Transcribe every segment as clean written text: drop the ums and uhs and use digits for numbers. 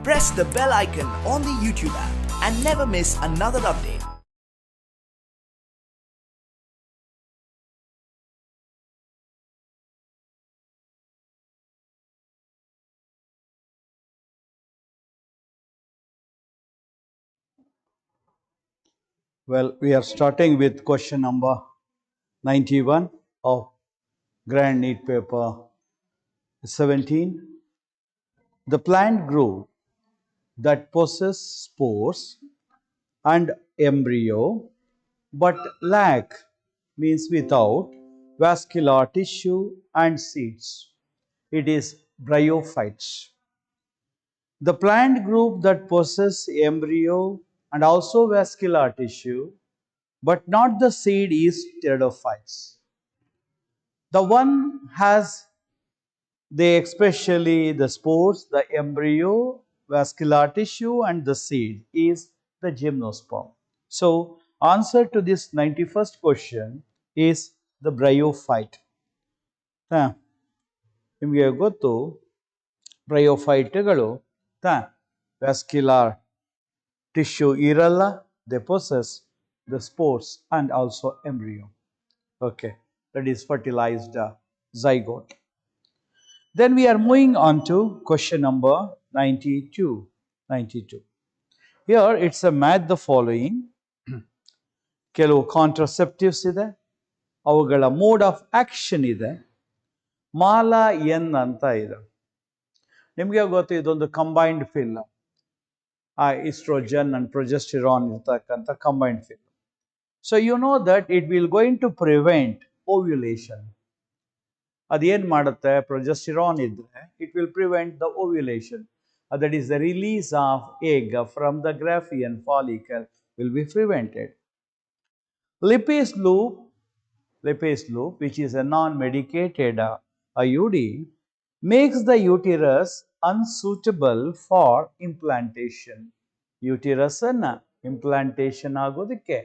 press the bell icon on the YouTube app and never miss another update. Well, we are starting with question number 91 of Grand Neat Paper 17. The plant group that possess spores and embryo but lack, means without, vascular tissue and seeds. It is bryophytes. The plant group that possess embryo and also vascular tissue but not the seed is pteridophytes. The one has especially the spores, the embryo, vascular tissue and the seed is the gymnosperm. So answer to this 91st question is the bryophyte. ನಿಮಗೆ ಗೊತ್ತು ಬ್ರಯೋಫೈಟ್ಗಳು vascular tissue ಇರಲ್ಲ, they possess the spores and also embryo. Okay, that is fertilized zygote. Then we are moving on to question number 92. Here it's a math the following. ಕೆಲವು contraceptives ಇದೆ, ಅವುಗಳ mode of action ಇದೆ, ಮಾಲ N ಅಂತ ಇದೆ. ನಿಮಗೆ ಗೊತ್ತು ಇದೊಂದು combined pill, oestrogen and progesterone ಇರ್ತಕ್ಕಂಥ combined pill. So you know that it will going to prevent ovulation. ಅದೇನು ಮಾಡುತ್ತೆ, ಪ್ರೊಜೆಸ್ಟಿರಾನ್ ಇದ್ರೆ it will prevent the ovulation. That is the release of egg from the Graafian follicle will be prevented. Lipase loop, which is a non-medicated IUD, makes the uterus unsuitable for implantation. Uterus ಅನ್ನ implantation ಆಗೋದಕ್ಕೆ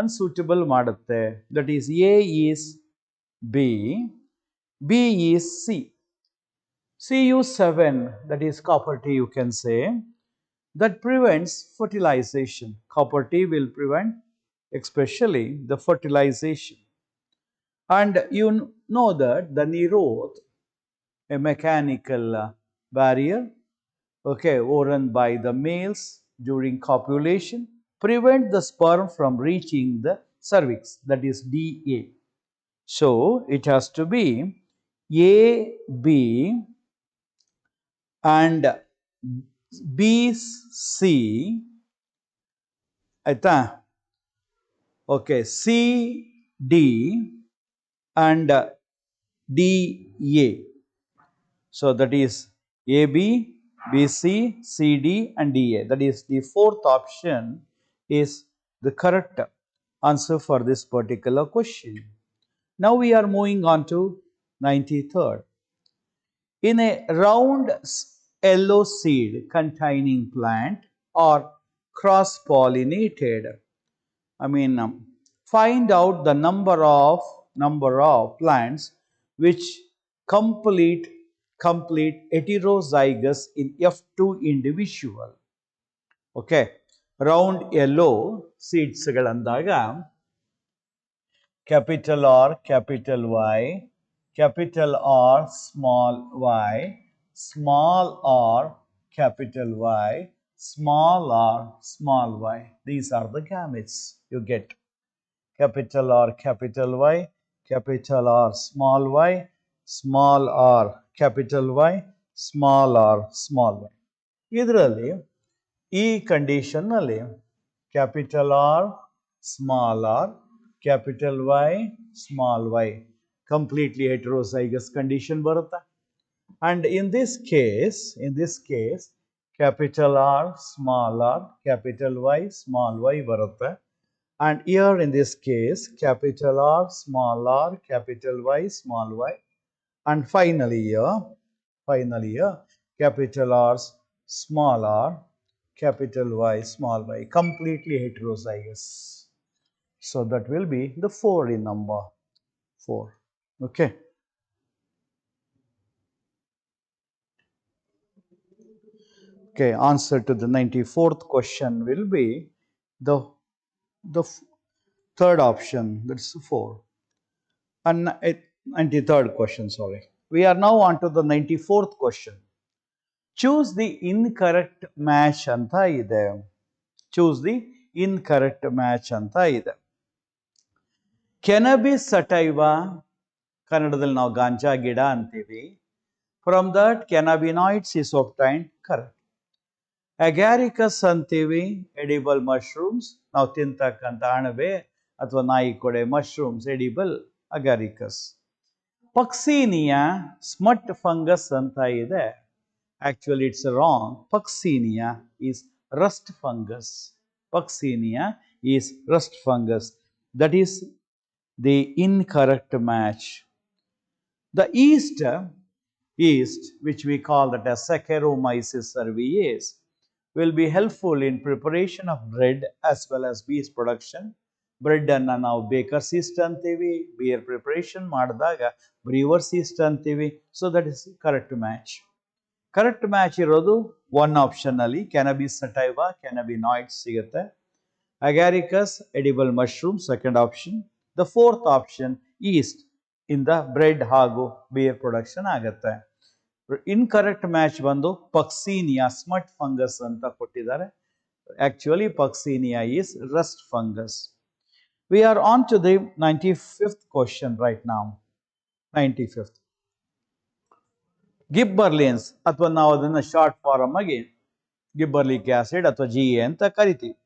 unsuitable ಮಾಡುತ್ತೆ. That is A is B, B is C. Cu7, that is copper T you can say, that prevents fertilization. Copper T will prevent especially the fertilization. And you know that the Nirodh, a mechanical barrier, okay, worn by the males during copulation, prevent the sperm from reaching the cervix, that is DA. So it has to be A, B and B, C, ಆಯ್ತಾ? Okay, C, D and DA. So that is AB, BC, CD and DA. That is the fourth option is the correct answer for this particular question. Now we are moving on to 93rd. In a round yellow seed containing plant or cross-pollinated, find out the number of plants which complete heterozygous in F2 individual. Okay, round yellow seeds ಗಳಂದಾಗ capital R, capital Y, capital R, small y, small r, capital Y, small r, small y. These are the gametes you get. Capital R, capital Y, capital R, small y, small r, capital Y, small r, small y. ಇದರಲ್ಲಿ ಈ condition ನಲ್ಲಿ capital R, small r, capital Y, small y completely heterozygous condition ಬರುತ್ತೆ. And in this case capital R, small r, capital Y, small y ಬರುತ್ತೆ. And here in this case capital R, small r, capital Y, small y, and finally here capital R, small r, capital Y, small y, completely heterozygous. So that will be the 4 in number 4. Okay. Okay, answer to the 94th question will be the third option, that's 4. And 93rd question, sorry. We are now on to the 94th question. Choose the incorrect match ಅಂತ ಇದೆ. Choose the incorrect match ಅಂತ ಇದೆ. Cannabis sativa, ಕನ್ನಡದಲ್ಲಿ ನಾವು ಗಾಂಜಾ ಗಿಡ ಅಂತೀವಿ. From that cannabinoids is obtained, correct. Agaricus ಅಂತೀವಿ, edible mushrooms, ನಾವು ತಿಂತಕ್ಕಂಥ ಅಣಬೆ ಅಥವಾ ನಾಯಿ ಕೊಡೆ mushrooms, edible agaricus. Puccinia, smut fungus ಅಂತ ಇದೆ. Actually, it's wrong. Puccinia is rust fungus. Puccinia is rust fungus. That is the incorrect match. The yeast, which we call that as Saccharomyces cerevisiae, will be helpful in preparation of bread as well as beer production. Bread ಅನ್ನು ನಾವು bakers yeast ಅಂತೀವಿ, beer preparation ಮಾಡಿದಾಗ brewers yeast ಅಂತೀವಿ. So that is correct match. Correct match ಇರೋದು one option ಅಲ್ಲಿ cannabis sativa, cannabinoids ಸಿಗುತ್ತೆ. Agaricus, edible mushroom second option. The fourth option yeast ಇಂದ bread ಹಾಗೂ ಬಿಯರ್ ಪ್ರೊಡಕ್ಷನ್ ಆಗುತ್ತೆ. ಇನ್ಕರೆಕ್ಟ್ ಮ್ಯಾಚ್ ಬಂದು ಪಕ್ಸೀನಿಯಾ, ಸ್ಮಟ್ ಫಂಗಸ್ ಅಂತ ಕೊಟ್ಟಿದ್ದಾರೆ. Actually puccinia is rust fungus. We are on to the 95th question right now. 95th gibberellins ಅಥವಾ ನಾವು ಅದನ್ನು short farm ಆಗಿ ಗಿಬ್ಬರ್ಲಿಕ್ ಆಸಿಡ್ ಅಥವಾ GA ಅಂತ ಕರಿತೀವಿ.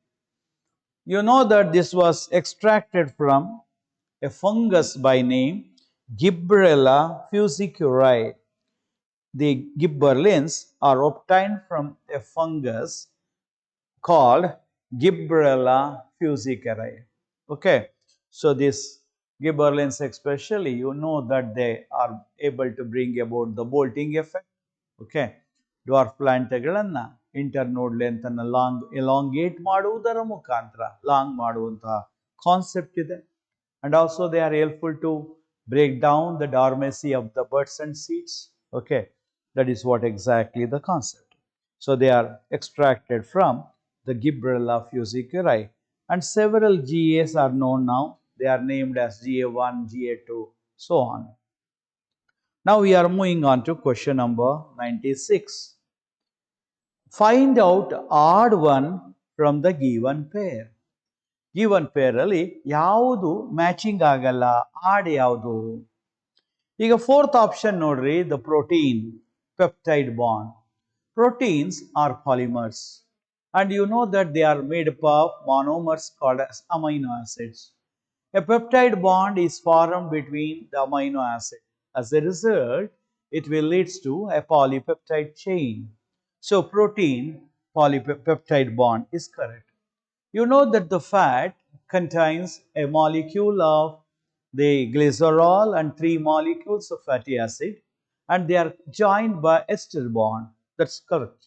You know that this was extracted from a fungus by name gibberella fujikuroi. The gibberellins are obtained from a fungus called Gibberella fusiculae. Okay, so this gibberellins especially, you know that they are able to bring about the bolting effect. Okay, dwarf plantಗಳನ್ನ internode length ಅನ್ನು elongate ಮಾಡುವುದರ ಮುಖಾಂತರ long ಮಾಡುವಂತಹ concept ಇದೆ. And also they are helpful to break down the dormancy of the buds and seeds. Okay, that is what exactly the concept. So they are extracted from the Gibberella fusiculae, and several GAs are known now. They are named as GA1, GA2, so on. Now we are moving on to question number 96. Find out odd one from the given pair. Given pair ಅಲ್ಲಿ ಯಾವುದು matching ಆಗಲ್ಲ, add ಯಾವುದು? ಈಗ fourth option ನೋಡ್ರಿ, the protein peptide bond. Proteins are polymers, and you know that they are made up of monomers called as amino acids. A peptide bond is formed between the amino acid. As a result, it will lead to a polypeptide chain. So protein polypeptide bond is correct. You know that the fat contains a molecule of the glycerol and 3 molecules of fatty acid, and they are joined by ester bond. That's correct.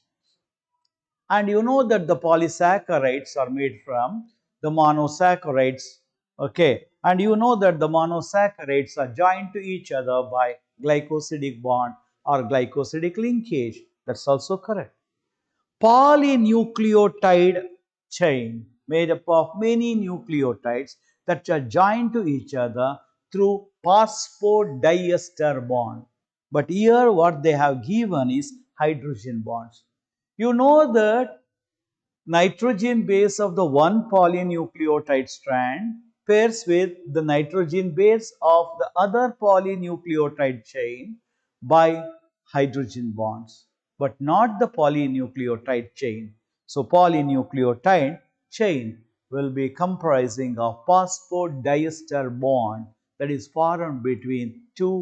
And you know that the polysaccharides are made from the monosaccharides. Okay, and you know that the monosaccharides are joined to each other by glycosidic bond or glycosidic linkage. That's also correct. Polynucleotide chain made up of many nucleotides that are joined to each other through phosphodiester bond. But here what they have given is hydrogen bonds. You know that nitrogen base of the one polynucleotide strand pairs with the nitrogen base of the other polynucleotide chain by hydrogen bonds, but not the polynucleotide chain. So polynucleotide chain will be comprising of phosphodiester bond that is formed between two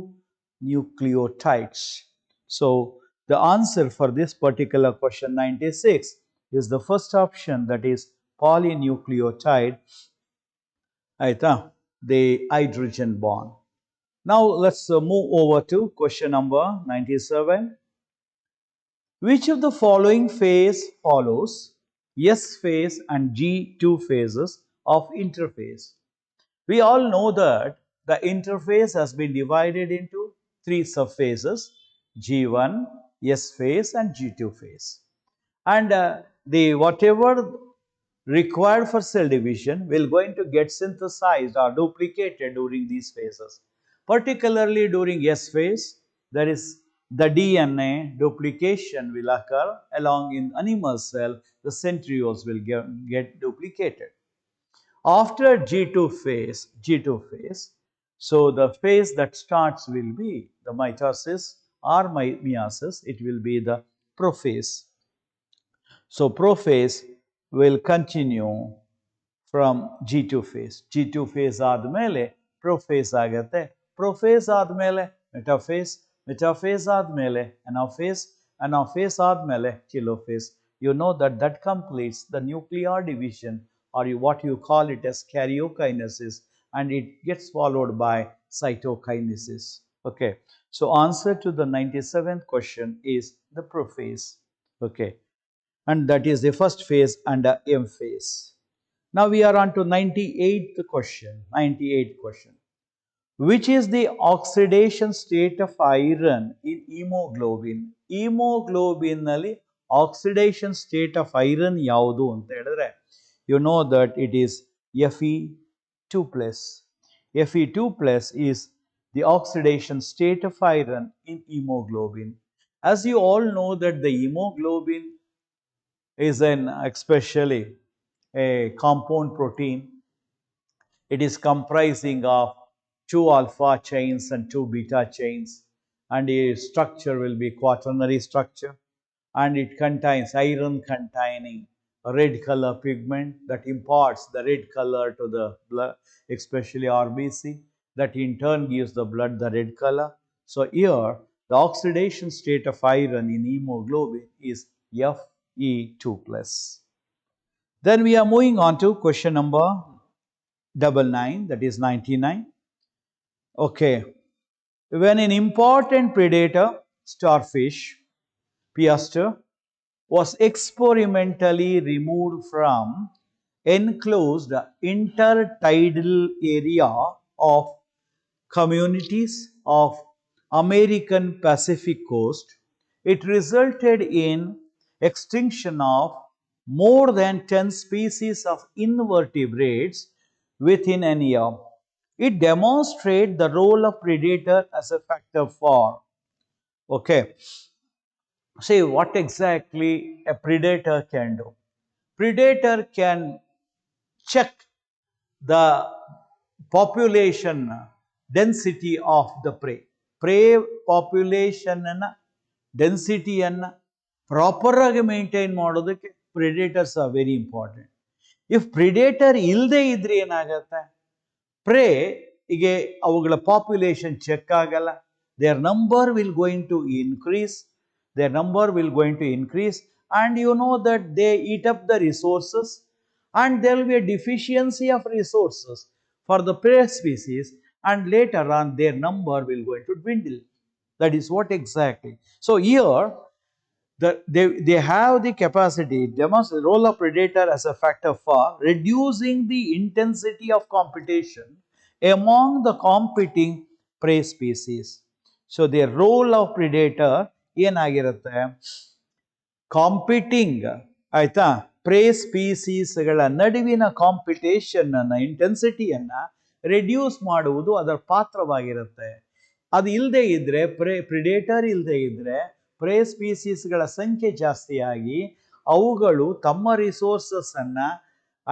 nucleotides. So the answer for this particular question 96 is the first option, that is polynucleotide, the hydrogen bond. Now let's move over to question number 97. Which of the following phase follows S phase and G2 phases of interphase? We all know that the interphase has been divided into 3 subphases: G1, S phase and G2 phase. and the whatever required for cell division will going to get synthesized or duplicated during these phases. Particularly during S phase, there is the DNA duplication will occur along in animal cell, the centrioles will get duplicated. After G2 phase, so the phase that starts will be the mitosis or meiosis, it will be the prophase. So prophase will continue from G2 phase. G2 phase ಆದಮೇಲೆ prophase ಆಗುತ್ತೆ. Prophase ಆದಮೇಲೆ metaphase, metaphase ಆದಮೇಲೆ anaphase, anaphase ಆದಮೇಲೆ telophase. You know that that completes the nuclear division, or what you call it as karyokinesis, and it gets followed by cytokinesis. Okay, so answer to the 97th question is the prophase. Okay, and that is the first phase under M phase. Now we are on to 98th question. 98th question. Which is the oxidation state of iron in hemoglobin? Hemoglobin nalli oxidation state of iron yaudu anta helidre, you know that it is Fe2 plus. Fe2 plus is the oxidation state of iron in hemoglobin. As you all know that the hemoglobin is an especially a compound protein. It is comprising of 2 alpha chains and 2 beta chains, and its structure will be quaternary structure, and it contains iron containing red color pigment that imparts the red color to the blood, especially RBC, that in turn gives the blood the red color. So here the oxidation state of iron in hemoglobin is Fe2 plus. Then we are moving on to question number 99, that is 99. Okay, when an important predator, starfish, piaster, was experimentally removed from enclosed intertidal area of communities of American Pacific coast, it resulted in extinction of more than 10 species of invertebrates within an year. It demonstrates the role of predator as a factor for, okay, see what exactly a predator can do. Predator can check the population density of the prey. Prey population density anna proper ಆಗಿ maintain ಮಾಡೋದಕ್ಕೆ predators are very important. If predator ಇಲ್ಲದೆ ಇದ್ರೆ ಏನಾಗುತ್ತೆ, prey ಗೆ ಅವುಗಳ population check ಆಗಲ್ಲ, their number will going to increase, their number will going to increase, and you know that they eat up the resources, and there will be a deficiency of resources for the prey species, and later on their number will going to dwindle. That is what exactly. So here they have the capacity, demonstrate the role of predator as a factor for reducing the intensity of competition among the competing prey species. So the role of predator ಏನಾಗಿರುತ್ತೆ, competing ಆಯ್ತಾ pray ಸ್ಪೀಸೀಸ್ಗಳ ನಡುವಿನ competition ಅನ್ನ ಇಂಟೆನ್ಸಿಟಿಯನ್ನ reduce ಮಾಡುವುದು ಅದರ ಪಾತ್ರವಾಗಿರುತ್ತೆ. ಅದು ಇಲ್ಲದೆ ಇದ್ರೆ predator ಇಲ್ಲದೆ ಇದ್ರೆ ಪ್ರೇ ಸ್ಪೀಸೀಸ್ಗಳ ಸಂಖ್ಯೆ ಜಾಸ್ತಿಯಾಗಿ ಅವುಗಳು ತಮ್ಮ ರಿಸೋರ್ಸಸ್ ಅನ್ನ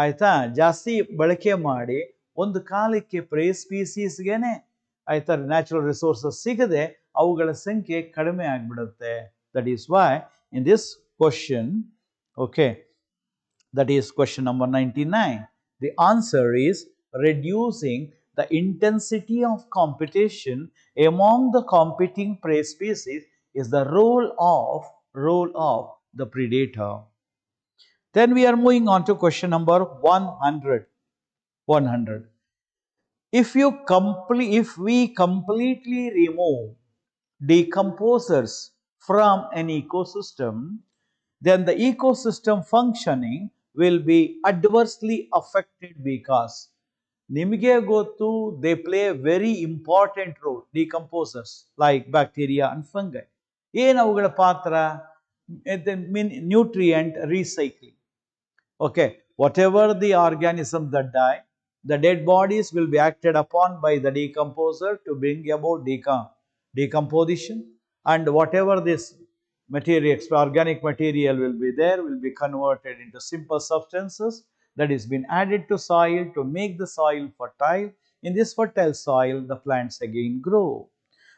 ಆಯ್ತಾ ಜಾಸ್ತಿ ಬಳಕೆ ಮಾಡಿ ಒಂದು ಕಾಲಕ್ಕೆ ಪ್ರೇ ಸ್ಪೀಸೀಸ್ಗೆನೆ ಆಯ್ತಾ ನ್ಯಾಚುರಲ್ ರಿಸೋರ್ಸಸ್ ಸಿಗದೆ ಅವುಗಳ ಸಂಖ್ಯೆ ಕಡಿಮೆ ಆಗಿಬಿಡುತ್ತೆ. That is why in this question, okay, that is question number 99, the answer is reducing the intensity of competition among the competing prey species is the role of the predator. Then we are moving on to question number 100. If we completely remove decomposers from an ecosystem, then the ecosystem functioning will be adversely affected because ನಿಮಗೆ ಗೊತ್ತು they play a very important role, decomposers like bacteria and fungi. ಏನು ಅವುಗಳ ಪಾತ್ರ? nutrient recycling. Okay, whatever the organisms that die, the dead bodies will be acted upon by the decomposer to bring about decomposition, and whatever this material, organic material will be there, will be converted into simple substances that is been added to soil to make the soil fertile. In this fertile soil, the plants again grow.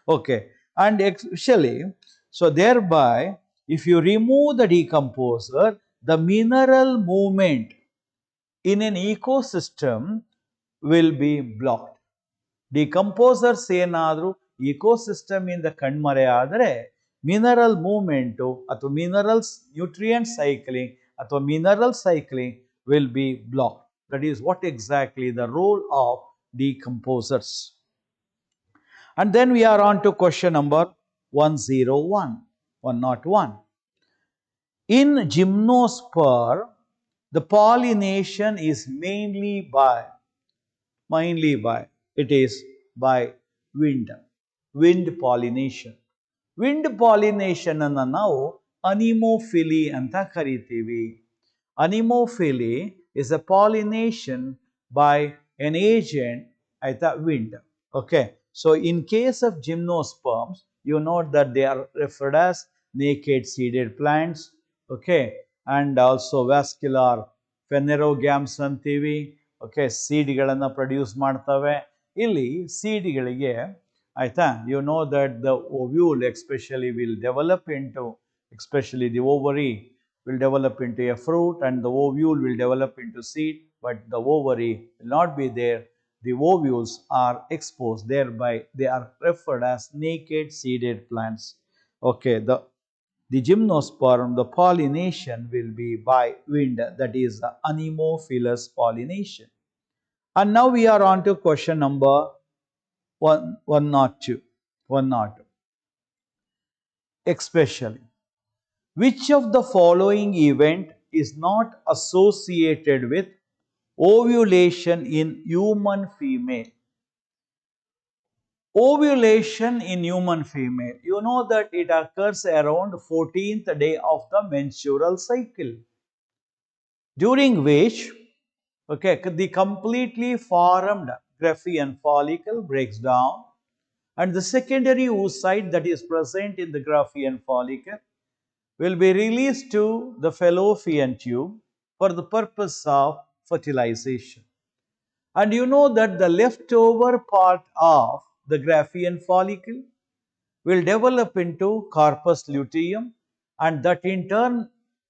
Okay, and especially, so thereby, if you remove the decomposer, the mineral movement in an ecosystem will be blocked. Decomposers ಏನಾದರೂ ecosystem ಇಂದ ಕಣ್ಮರೆ ಆದರೆ mineral movement ಅಥವಾ minerals nutrient cycling ಅಥವಾ mineral cycling will be block. That is what exactly the role of decomposers. And then we are on to question number 101. In gymnosperm, the pollination is mainly by it is by wind pollination. Wind pollination ಅನ್ನು ನಾವು anemophily ಅಂತ ಕರಿತೀವಿ. Anemophily is a pollination by an agent ಆಯ್ತಾ wind. Okay, so in case of gymnosperms, you know that they are referred as naked seeded plants. Okay, and also vascular phanerogams ಅಂತೀವಿ. Okay, ಸೀಡ್ಗಳನ್ನು produce ಮಾಡ್ತವೆ. ಇಲ್ಲಿ ಸೀಡ್ಗಳಿಗೆ ಆಯ್ತಾ, you know that the ovule especially will develop into, especially the ovary will develop into a fruit and the ovule will develop into seed, but the ovary will not be there. The ovules are exposed, thereby they are referred as naked seeded plants. Okay, the gymnosperm, the pollination will be by wind, that is the anemophilous pollination. And now we are on to question number 102. Especially, which of the following event is not associated with ovulation in human female? Ovulation in human female, you know that it occurs around 14th day of the menstrual cycle, during which, okay, the completely formed Graafian follicle breaks down and the secondary oocyte that is present in the Graafian follicle will be released to the fallopian tube for the purpose of fertilization. And you know that the leftover part of the Graafian follicle will develop into corpus luteum, and that in turn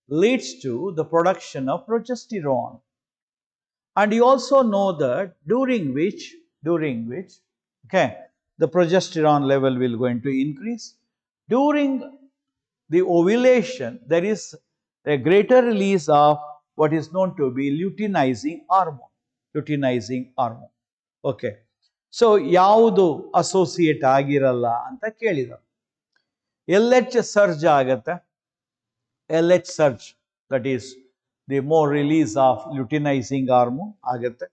leads to the production of progesterone. And you also know that during which okay, the progesterone level will going to increase. During the ovulation, there is a greater release of what is known to be luteinizing hormone. Okay, so ಯಾವುದು associate ಆಗಿರಲ್ಲ ಅಂತ ಕೇಳಿದರು. LH surge ಆಗತ್ತೆ. LH surge, that is the more release of luteinizing hormone ಆಗತ್ತೆ.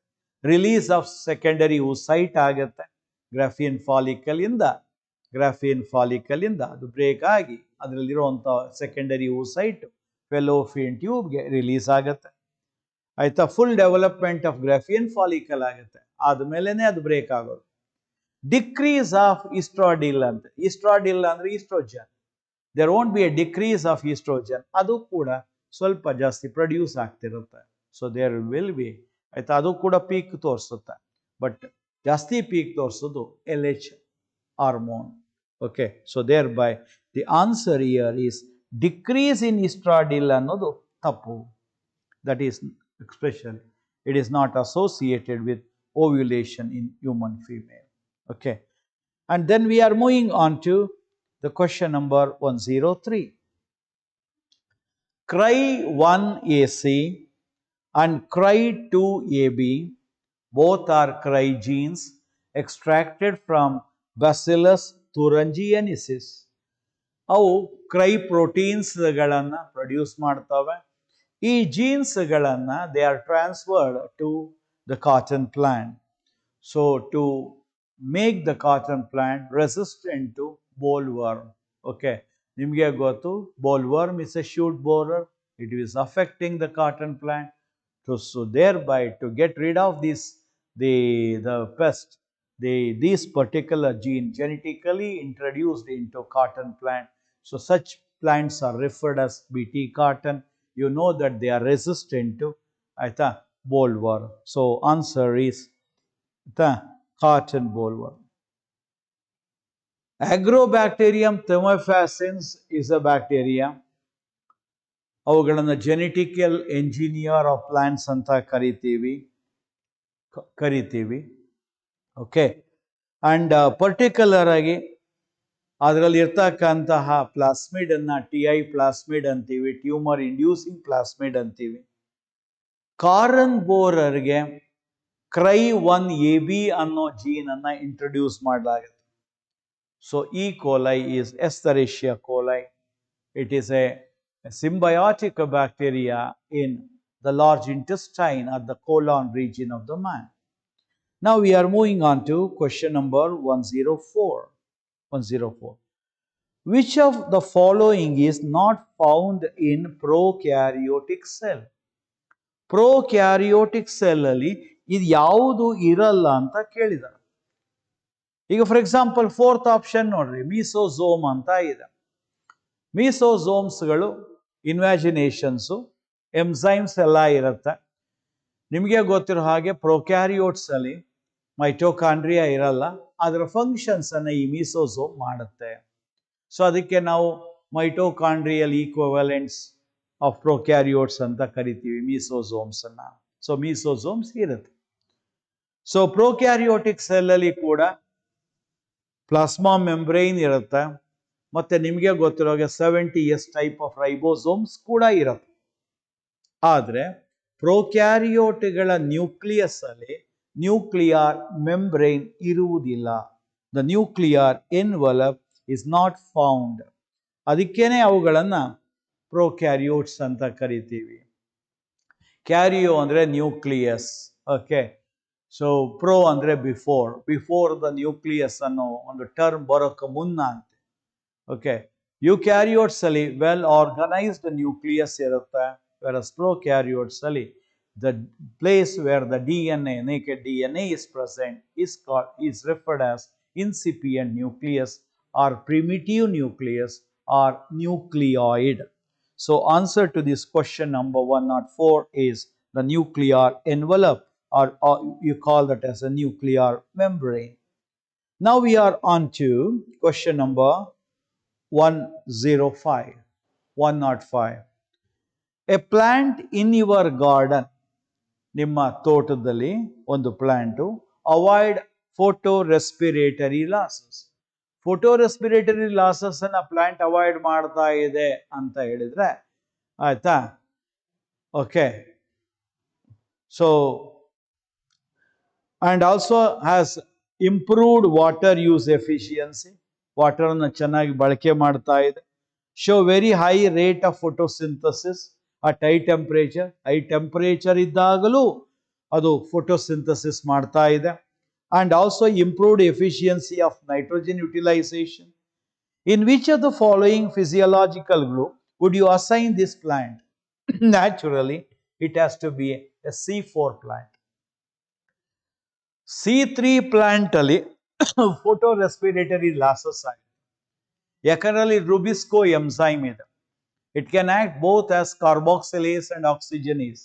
Release of secondary oocyte ಆಗತ್ತೆ. Graafian follicle ಇಂದ ಅದು break ಆಗಿ ಅದರಲ್ಲಿರುವಂಥ ಸೆಕೆಂಡರಿ oocyte fallopian ಟ್ಯೂಬ್ಗೆ ರಿಲೀಸ್ ಆಗತ್ತೆ. ಆಯ್ತಾ, full development of Graafian follicle ಆಗುತ್ತೆ, ಆದ್ಮೇಲೆನೆ ಅದು ಬ್ರೇಕ್ ಆಗೋದು. ಡಿಕ್ರೀಸ್ ಆಫ್ ಈಸ್ಟ್ರಾಡಿಲ್ ಅಂತ, ಈಸ್ಟ್ರಾಡಿಲ್ ಅಂದ್ರೆ estrogen, there won't be a decrease of estrogen, ಅದು ಕೂಡ ಸ್ವಲ್ಪ ಜಾಸ್ತಿ ಪ್ರೊಡ್ಯೂಸ್ ಆಗ್ತಿರುತ್ತೆ. ಸೊ ದೇರ್ ವಿಲ್ ಬಿ, ಆಯ್ತಾ, ಅದು ಕೂಡ ಪೀಕ್ ತೋರಿಸುತ್ತೆ, ಬಟ್ ಜಾಸ್ತಿ ಪೀಕ್ ತೋರಿಸೋದು LH hormone. Okay, so thereby the answer here is decrease in oestradiol ಅನ್ನೋದು ತಪ್ಪು. That is expression, it is not associated with ovulation in human female. Okay, and then we are moving on to the question number 103. Cry1AC and Cry2AB both are cry genes extracted from Bacillus thuringiensis. ಅವು cry ಪ್ರೋಟೀನ್ಸ್ಗಳನ್ನು produce ಮಾಡ್ತವೆ. ಈ ಜೀನ್ಸ್ಗಳನ್ನು they are transferred to the cotton plant. So to make the cotton plant resistant to bollworm. Okay, ನಿಮಗೆ ಗೊತ್ತು, bollworm is a shoot borer. It is affecting the cotton plant. So thereby to get rid of this, the pest, these particular gene genetically introduced into cotton plant. So such plants are referred as BT cotton. You know that they are resistant to aita bollworm. So answer is the cotton bollworm. Agrobacterium thermophascins is a bacteria. ಅವುಗಳನ್ನು genetical engineer of plants ಅಂತ ಕರಿತೀವಿ. Okay, and particular ಆಗಿ ಅದರಲ್ಲಿ ಇರ್ತಕ್ಕಂತಹ plasmid ಅನ್ನ TI plasmid ಅಂತೀವಿ, tumour inducing plasmid ಅಂತೀವಿ. ಕಾರನ್ ಬೋರರ್ಗೆ CRY1AB ಅನ್ನೋ ಜೀನ್ ಅನ್ನ ಇಂಟ್ರೊಡ್ಯೂಸ್ ಮಾಡಲಾಗುತ್ತೆ. So E. coli is Escherichia coli. It is a symbiotic bacteria in the large intestine at the colon region of the man. Now we are moving on to question number 104. Which of the following is not found in prokaryotic cell? Prokaryotic cell ಅಲ್ಲಿ ಇದು ಯಾವುದು ಇರಲ್ಲ ಅಂತ ಕೇಳಿದ್ದಾರೆ. ಈಗ for example fourth option ನೋಡ್ರಿ, ಮೀಸೋಸೋಮ್ ಅಂತ ಇದೆ. ಮೀಸೋಸೋಮ್ಸ್ಗಳು ಇನ್ವ್ಯಾಜಿನೇಷನ್ಸು, ಎಂಸೈಮ್ಸ್ ಎಲ್ಲ ಇರುತ್ತೆ. ನಿಮಗೆ ಗೊತ್ತಿರೋ ಹಾಗೆ ಪ್ರೊಕ್ಯಾರಿಯೋಟ್ಸ್ ಅಲ್ಲಿ ಮೈಟೋಕಾಂಡ್ರಿಯಾ ಇರಲ್ಲ, ಅದರ ಫಂಕ್ಷನ್ಸ್ ಅನ್ನ ಈ ಮೀಸೋಸೋಮ್ ಮಾಡುತ್ತೆ. ಸೊ ಅದಕ್ಕೆ ನಾವು ಮೈಟೋಕಾಂಡ್ರಿಯಲ್ ಈಕ್ವಲೆಂಟ್ಸ್ ಆಫ್ ಪ್ರೊಕ್ಯಾರಿಯೋಟ್ಸ್ ಅಂತ ಕರಿತೀವಿ ಮೀಸೋಸೋಮ್ಸ್ ಅನ್ನ. ಸೊ ಮೀಸೋಸೋಮ್ಸ್ ಇರುತ್ತೆ. ಸೊ ಪ್ರೊಕ್ಯಾರಿಯೋಟಿಕ್ ಸೆಲ್ ಅಲ್ಲಿ ಕೂಡ ಪ್ಲಾಸ್ಮಾ ಮೆಂಬ್ರೈನ್ ಇರುತ್ತೆ, ಮತ್ತೆ ನಿಮಗೆ ಗೊತ್ತಿರೋಗೆ 70S ಟೈಪ್ ಆಫ್ ರೈಬೋಸೋಮ್ಸ್ ಕೂಡ ಇರುತ್ತೆ. ಆದರೆ ಪ್ರೊಕ್ಯಾರಿಯೋಟ್ಗಳ ನ್ಯೂಕ್ಲಿಯಸ್ ಅಲ್ಲಿ ನ್ಯೂಕ್ಲಿಯರ್ ಮೆಂಬ್ರೈನ್ ಇರುವುದಿಲ್ಲ. The nuclear envelope is not found. ಅದಕ್ಕೇನೆ ಅವುಗಳನ್ನ ಪ್ರೊಕ್ಯಾರಿಯೋಟ್ಸ್ ಅಂತ ಕರಿತೀವಿ. ಕ್ಯಾರಿಯೋ ಅಂದ್ರೆ ನ್ಯೂಕ್ಲಿಯಸ್. ಓಕೆ, ಸೊ ಪ್ರೋ ಅಂದ್ರೆ ಬಿಫೋರ್ ದ ನ್ಯೂಕ್ಲಿಯಸ್ ಅನ್ನೋ ಒಂದು ಟರ್ಮ್ ಬರೋಕ್ಕೆ ಮುನ್ನ ಅಂತ. ಓಕೆ, ಯುಕ್ಯಾರಿಯೋಟ್ಸ್ ಅಲ್ಲಿ ವೆಲ್ ಆರ್ಗನೈಸ್ಡ್ ನ್ಯೂಕ್ಲಿಯಸ್ ಇರುತ್ತೆ, whereas prokaryotes ಅಲ್ಲಿ the place where the naked DNA is present is referred as incipient nucleus or primitive nucleus or nucleoid. So answer to this question number 104 is the nuclear envelope, or you call that as a nuclear membrane. Now we are on to question number 105. A plant in your garden, ನಿಮ್ಮ ತೋಟದಲ್ಲಿ ಒಂದು plant, avoid photo respiratory losses. Photo respiratory losses ಅನ್ನ plant avoid ಮಾಡ್ತಾ ಇದೆ ಅಂತ ಹೇಳಿದ್ರೆ ಆಯ್ತಾ. Okay, so and also has improved water use efficiency, water ಅನ್ನು ಚೆನ್ನಾಗಿ ಬಳಕೆ ಮಾಡ್ತಾ ಇದೆ. Show very high rate of photosynthesis at high temperature ಇದ್ದಾಗಲೂ ಅದು ಫೋಟೋಸಿಂಥಸಿಸ್ ಮಾಡ್ತಾ ಇದೆ. And also improved efficiency of nitrogen utilisation. In which of the following physiological group would you assign this plant? Naturally it has to be a C4 plant. C3 plant ಅಲ್ಲಿ photo respiratory losses ಆಗಿದೆ, ಯಾಕಂದ್ರೆ RuBisCO ಎಂಸೈಮ್ ಇದೆ. It can act both as carboxylase and oxygenase.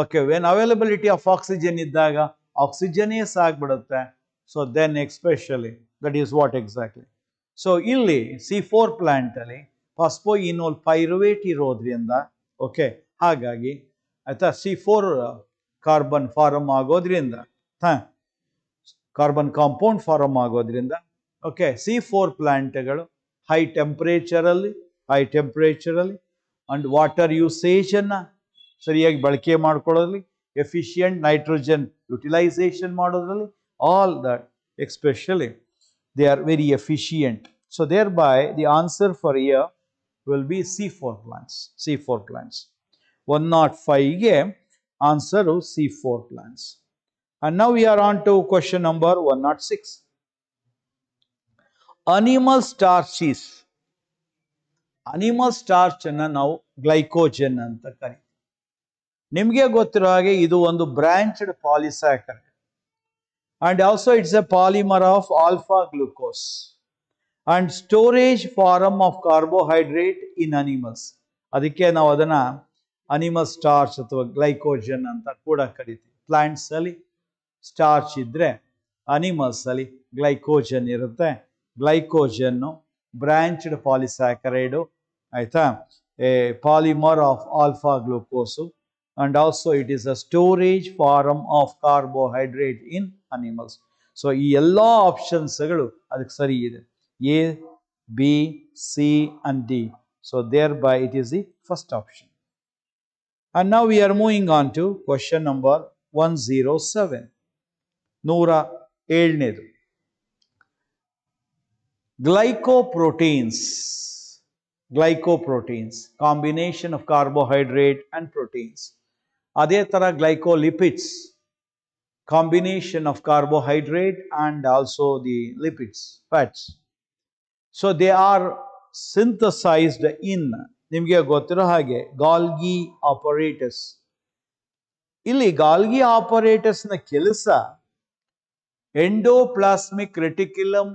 Okay, when availability of oxygen ಇದ್ದಾಗ oxygenase ಆಗ್ಬಿಡುತ್ತೆ. So then especially that is what exactly. So ಇಲ್ಲಿ C4 plant ಅಲ್ಲಿ ಫಾಸ್ಫೋಯಿನೋಲ್ pyruvate ಇರೋದ್ರಿಂದ, okay, ಹಾಗಾಗಿ ಆಯ್ತಾ C4 ಕಾರ್ಬನ್ ಫಾರ್ಮ್ ಆಗೋದ್ರಿಂದ, ಕಾರ್ಬನ್ ಕಾಂಪೌಂಡ್ ಫಾರ್ಮ್ ಆಗೋದ್ರಿಂದ, okay, C4 ಪ್ಲಾಂಟ್ಗಳು ಹೈ ಟೆಂಪರೇಚರಲ್ಲಿ ಅಂಡ್ ವಾಟರ್ ಯೂಸೇಜ್ ಅನ್ನ ಸರಿಯಾಗಿ ಬಳಕೆ ಮಾಡ್ಕೊಳ್ಳೋದ್ರಲ್ಲಿ, ಎಫಿಷಿಯಂಟ್ ನೈಟ್ರೋಜನ್ ಯುಟಿಲೈಸೇಷನ್ ಮಾಡೋದ್ರಲ್ಲಿ, all that especially they are very efficient. So thereby the answer for here will be C4 plants. 105ಗೆ answer C4 plants. And now we are on to question number 106. Animal starches animal starch ಅನ್ನ ನಾವು glycogen ಅಂತ ಕರಿತೀವಿ. ನಿಮಗೆ ಗೊತ್ತಿರೋ ಹಾಗೆ ಇದು ಒಂದು branched polysaccharide and also it's a polymer of alpha glucose and storage form of carbohydrate in animals. ಅದಕ್ಕೆ ನಾವು ಅದನ್ನ ಅನಿಮಲ್ ಸ್ಟಾರ್ಚ್ ಅಥವಾ ಗ್ಲೈಕೋಜನ್ ಅಂತ ಕೂಡ ಕರಿತೀವಿ. ಪ್ಲಾಂಟ್ಸ್ ಅಲ್ಲಿ ಸ್ಟಾರ್ಚ್ ಇದ್ರೆ ಅನಿಮಲ್ಸ್ ಅಲ್ಲಿ ಗ್ಲೈಕೋಜನ್ ಇರುತ್ತೆ. ಗ್ಲೈಕೋಜನ್ ಬ್ರಾಂಚ್ಡ್ ಪಾಲಿಸ್ಯಾಕರೈಡ್, ಆಯ್ತಾ, A polymer of alpha glucose and also it is a storage form of carbohydrate in animals. So ಈ ಎಲ್ಲ ಆಪ್ಷನ್ಸ್ಗಳು ಅದಕ್ಕೆ ಸರಿ ಇದೆ. A, B, C and D. So thereby it is the first option. And now we are moving on to question number 107. 107ನೇದು. Glycoproteins, combination of carbohydrate and proteins. ಅದೇ ತರ glycolipids, combination of carbohydrate and also the lipids, fats. So they are synthesized in, ನಿಮಗೆ ಗೊತ್ತಿರೋ ಹಾಗೆ, Golgi ಆಪರೇಟಸ್. ಇಲ್ಲಿ Golgi ಆಪರೇಟಸ್ ನ ಕೆಲಸ endoplasmic reticulum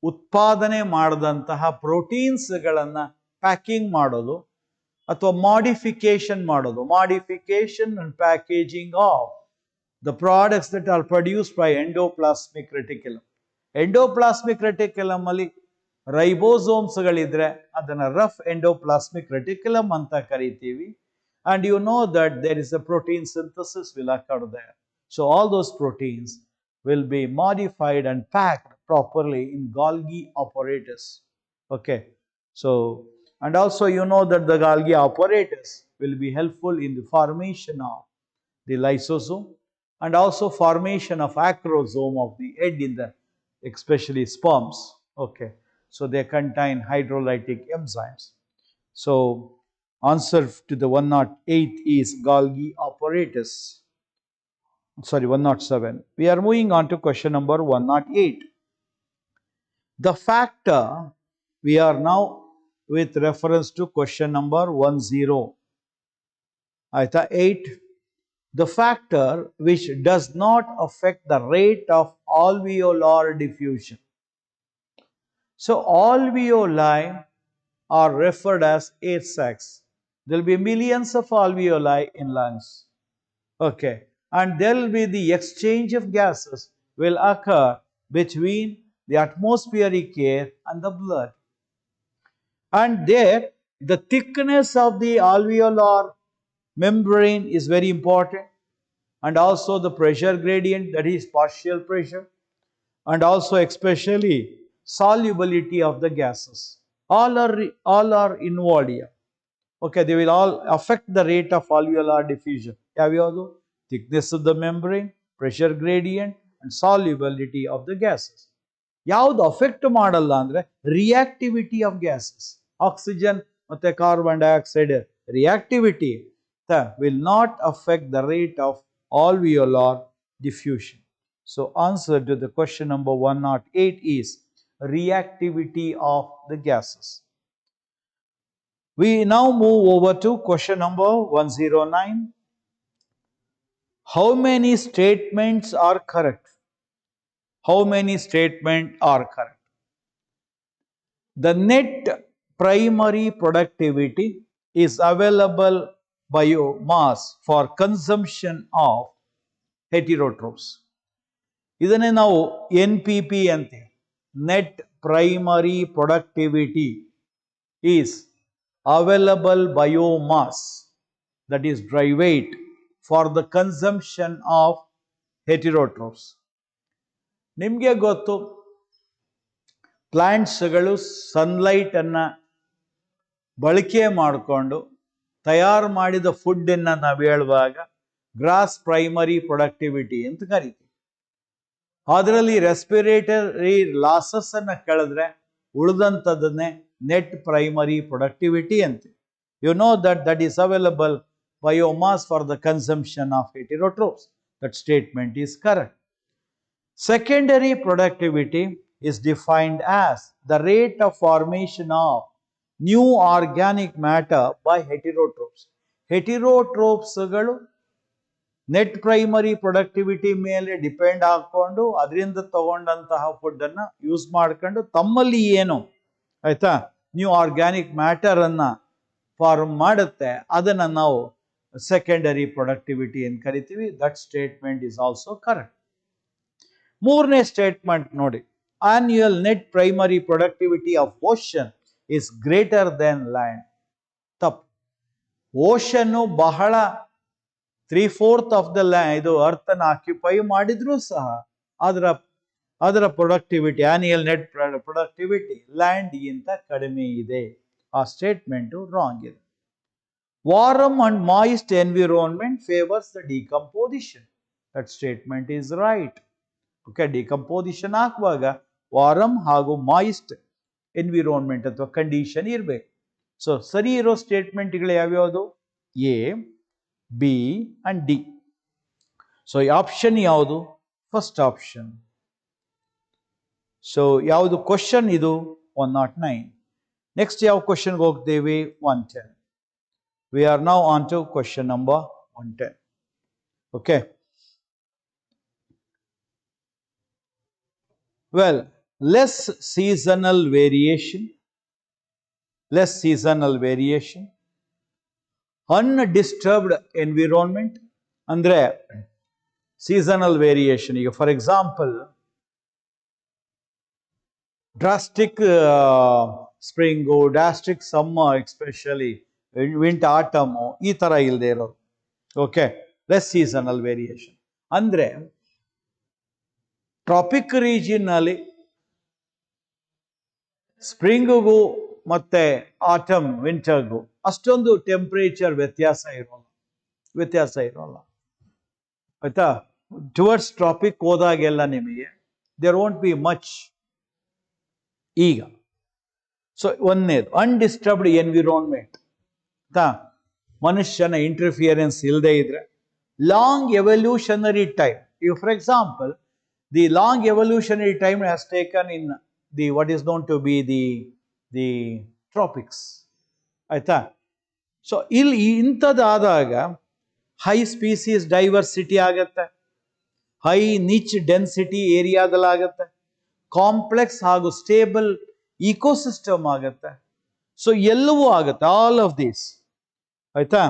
ಉತ್ಪಾದನೆ ಮಾಡದಂತಹ ಪ್ರೋಟೀನ್ಸ್ಗಳನ್ನ packing ಮಾಡೋದು ಅಥವಾ ಮಾಡಿಫಿಕೇಶನ್ ಮಾಡೋದು. Modification and packaging of the products that are produced by endoplasmic reticulum. Endoplasmic reticulum ಅಲ್ಲಿ ರೈಬೋಸೋಮ್ಸ್ಗಳಿದ್ರೆ ಅದನ್ನ ರಫ್ ಎಂಡೋಪ್ಲಾಸ್ಮಿಕ್ ರೆಟಿಕ್ಯುಲಮ್ ಅಂತ ಕರಿತೀವಿ. And you know that there is a protein synthesis will occur there. So all those proteins will be modified and packed properly in Golgi apparatus. Okay. So, and also you know that the Golgi apparatus will be helpful in the formation of the lysosome and also formation of acrosome of the egg in the, especially sperms. Okay. So they contain hydrolytic enzymes. So answer to the 108 is Golgi apparatus. Sorry, 107. We are moving on to question number 108. The factor, we are now with reference to question number 8. The factor which does not affect the rate of alveolar diffusion. So alveoli are referred as air sacs. There will be millions of alveoli in lungs. Okay. And there will be the exchange of gases will occur between the atmospheric air and the blood. And there, the thickness of the alveolar membrane is very important. And also the pressure gradient, that is partial pressure. And also especially solubility of the gases. All are involved here. Okay, they will all affect the rate of alveolar diffusion. Yavyadu? Thickness of the membrane, pressure gradient and solubility of the gases. ಯಾವುದು affect ಮಾಡಲ್ಲ ಅಂದ್ರೆ reactivity of gases. Oxygen ಮತ್ತೆ carbon dioxide reactivity will not affect the rate of alveolar diffusion. So answer to the question number 108 is reactivity of the gases. We now move over to question number 109. How many statements are correct? How many statements are correct? The net primary productivity is available biomass for consumption of heterotrophs. ಇದನ್ನೇ ನಾವು NPP ಅಂತೀವಿ. Net primary productivity is available biomass, that is dry weight, for the consumption of heterotrophs. ನಿಮಗೆ ಗೊತ್ತು, ಪ್ಲಾಂಟ್ಸ್ಗಳು sunlight ಅನ್ನ ಬಳಕೆ ಮಾಡಿಕೊಂಡು ತಯಾರು ಮಾಡಿದ ಫುಡ್ ಅನ್ನ ನಾವು ಹೇಳುವಾಗ ಗ್ರಾಸ್ ಪ್ರೈಮರಿ ಪ್ರೊಡಕ್ಟಿವಿಟಿ ಅಂತ ಕರಿತೀವಿ. ಅದರಲ್ಲಿ ರೆಸ್ಪಿರೇಟರಿ ಲಾಸಸ್ ಅನ್ನ ಕಳೆದ್ರೆ ಉಳಿದಂಥದ್ದನ್ನೇ ನೆಟ್ ಪ್ರೈಮರಿ ಪ್ರೊಡಕ್ಟಿವಿಟಿ ಅಂತ. You know that is available biomass for the consumption of heterotrophs. That statement is correct. Secondary productivity is defined as the rate of formation of new organic matter by heterotrophs. ಹೆಟಿರೋಟ್ರೋಪ್ಸ್ಗಳು net primary productivity ಮೇಲೆ depend ಹಾಕೊಂಡು ಅದರಿಂದ ತಗೊಂಡಂತಹ food ಅನ್ನ use ಮಾಡ್ಕೊಂಡು ತಮ್ಮಲ್ಲಿ ಏನು ಆಯ್ತಾ new organic matter ಅನ್ನ ಫಾರ್ಮ್ ಮಾಡುತ್ತೆ, ಅದನ್ನ ನಾವು ಸೆಕೆಂಡರಿ ಪ್ರೊಡಕ್ಟಿವಿಟಿ ಅಂತ ಕರಿತೀವಿ. That statement is also correct. ಮೂರನೇ ಸ್ಟೇಟ್ಮೆಂಟ್ ನೋಡಿ, annual net primary productivity of ocean is greater than land. ತಪ್ಪು. ಓಷನ್ನು ಬಹಳ 3/4 ಆಫ್ ದ ಇದು ಅರ್ತ್ ಅನ್ನು ಆಕ್ಯುಪೈ ಮಾಡಿದ್ರೂ ಸಹ ಅದರ productivity, annual net productivity land ಗಿಂತ ಕಡಿಮೆ ಇದೆ. ಆ ಸ್ಟೇಟ್ಮೆಂಟ್ ರಾಂಗ್ ಇದೆ. Warm and moist environment favours the decomposition. That statement is right. Okay, decomposition ಹಾಕುವಾಗ ವಾರಮ್ ಹಾಗೂ ಮಾಯಿಸ್ಟ್ ಎನ್ವಿರಾನ್ಮೆಂಟ್ ಅಥವಾ ಕಂಡೀಷನ್ ಇರಬೇಕು. ಸೊ ಸರಿ ಇರೋ ಸ್ಟೇಟ್ಮೆಂಟ್ಗಳು ಯಾವ್ಯಾವುದು? A, B and D. So option ಯಾವುದು? First option. ಸೊ ಯಾವುದು ಕ್ವಶನ್ ಇದು? 109. ನೆಕ್ಸ್ಟ್ ಯಾವ ಕ್ವಶನ್ಗೆ ಹೋಗ್ತೇವೆ? 110. We are now on to question number 110. Okay. Well, less seasonal variation, undisturbed environment. Andre seasonal variation, ಈಗ for example drastic spring, drastic summer, especially winter atom, ಈ ತರ ಇಲ್ಲದೆ ಇರೋದು. ಓಕೆ, ಲೆಸ್ ಸೀಸನಲ್ ವೇರಿಯೇಷನ್ ಅಂದ್ರೆ traffic region ಅಲ್ಲಿ ಸ್ಪ್ರಿಂಗ್ಗೂ ಮತ್ತೆ atom ವಿಂಟರ್ಗೂ ಅಷ್ಟೊಂದು temperature ವ್ಯತ್ಯಾಸ ಇರೋಲ್ಲ. ಆಯ್ತಾ? ಟುವರ್ಡ್ಸ್ ಟ್ರಾಪಿಕ್ ಹೋದಾಗೆಲ್ಲ ನಿಮಗೆ ದೇರ್ ವೋಂಟ್ ಬಿ ಮಚ್. ಈಗ ಸೊ ಒಂದನೇದು ಅನ್ಡಿಸ್ಟರ್ಬ್ಡ್ ಎನ್ವಿರಾನ್ಮೆಂಟ್, ಮನುಷ್ಯನ ಇಂಟರ್ಫಿಯರೆನ್ಸ್ ಇಲ್ಲದೆ ಇದ್ರೆ. Long evolutionary time. ಈಗ for example the long evolutionary time has taken in the what is known to be the tropics. ಆಯ್ತಾ? ಸೊ ಇಲ್ಲಿ ಇಂಥದ್ದಾದಾಗ ಹೈ ಸ್ಪೀಸೀಸ್ ಡೈವರ್ಸಿಟಿ ಆಗತ್ತೆ, ಹೈ ನಿಚ್ ಡೆನ್ಸಿಟಿ ಏರಿಯಾದಲ್ಲಾಗತ್ತೆ, ಕಾಂಪ್ಲೆಕ್ಸ್ ಹಾಗೂ ಸ್ಟೇಬಲ್ ಇಕೋಸಿಸ್ಟಮ್ ಆಗತ್ತೆ. ಸೊ ಎಲ್ಲವೂ ಆಗುತ್ತೆ, ಆಲ್ ಆಫ್ ದೀಸ್. ಆಯ್ತಾ?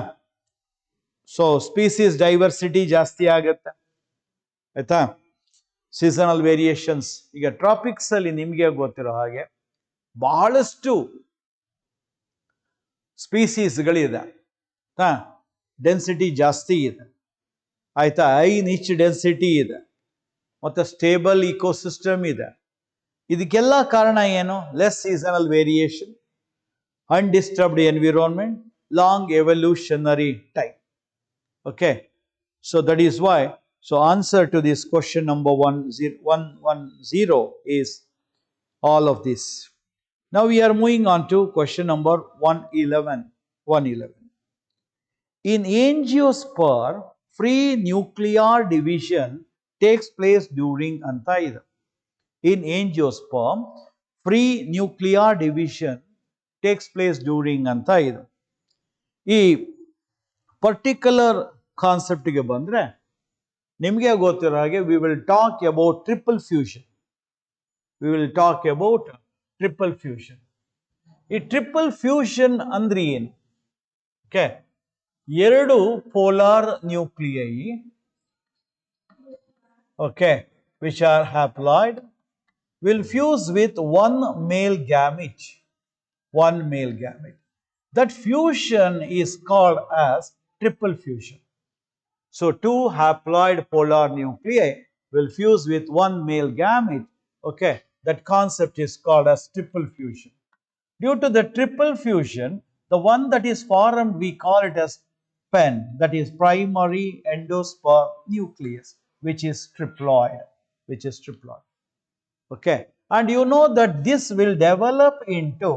ಸೊ ಸ್ಪೀಸೀಸ್ ಡೈವರ್ಸಿಟಿ ಜಾಸ್ತಿ ಆಗತ್ತೆ. ಆಯ್ತಾ? Seasonal variations. ಈಗ ಟ್ರಾಪಿಕ್ಸ್ ಅಲ್ಲಿ ನಿಮಗೆ ಗೊತ್ತಿರೋ ಹಾಗೆ ಬಹಳಷ್ಟು ಸ್ಪೀಸೀಸ್ಗಳಿದೆ. ಡೆನ್ಸಿಟಿ ಜಾಸ್ತಿ ಇದೆ. ಆಯ್ತಾ? ಹೈ ನಿಚ್ ಡೆನ್ಸಿಟಿ ಇದೆ, ಮತ್ತೆ ಸ್ಟೇಬಲ್ ಇಕೋಸಿಸ್ಟಮ್ ಇದೆ. ಇದಕ್ಕೆಲ್ಲ ಕಾರಣ ಏನು? Less seasonal variation, undisturbed environment, long evolutionary time. Okay, so that is why, so answer to this question number 110 is all of this. Now we are moving on to question number 111. In angiosperm, free nuclear division takes place during anta idu. In angiosperm, free nuclear division takes place during ಅಂತ ಇದು. ಈ particular ಕಾನ್ಸೆಪ್ಟ್ಗೆ ಬಂದ್ರೆ ನಿಮಗೆ ಗೊತ್ತಿರೋ ಹಾಗೆ we will talk about triple fusion. ಈ triple fusion ಅಂದ್ರೆ ಏನು? ಓಕೆ, ಎರಡು polar nuclei, okay, which are haploid will fuse with one male gamete. That fusion is called as triple fusion. So two haploid polar nuclei will fuse with one male gamete. Okay, that concept is called as triple fusion. Due to the triple fusion, the one that is formed, we call it as PEN, that is primary endosperm nucleus, which is triploid. Okay, and you know that this will develop into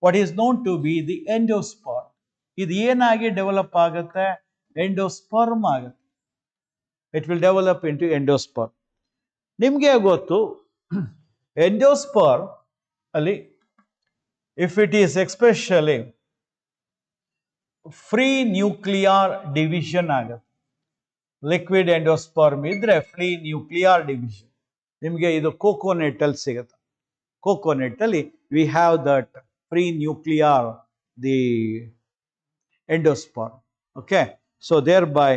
what is known to be the endosperm. ಇದು ಏನಾಗಿ develop ಆಗುತ್ತೆ? Endosperm ಆಗುತ್ತೆ. It will develop into endosperm. ನಿಮಗೆ ಗೊತ್ತು, endosperm ಅಲ್ಲಿ If it is especially free nuclear division ಆಗುತ್ತೆ. Liquid endosperm ಇದ್ರೆ free nuclear division. ನಿಮಗೆ ಇದು ಕೋಕೋನೆಟ್ ಅಲ್ಲಿ ಸಿಗುತ್ತೆ. ಕೋಕೋನೆಟ್ ಅಲ್ಲಿ we have that free nuclear the endosperm. Okay, so thereby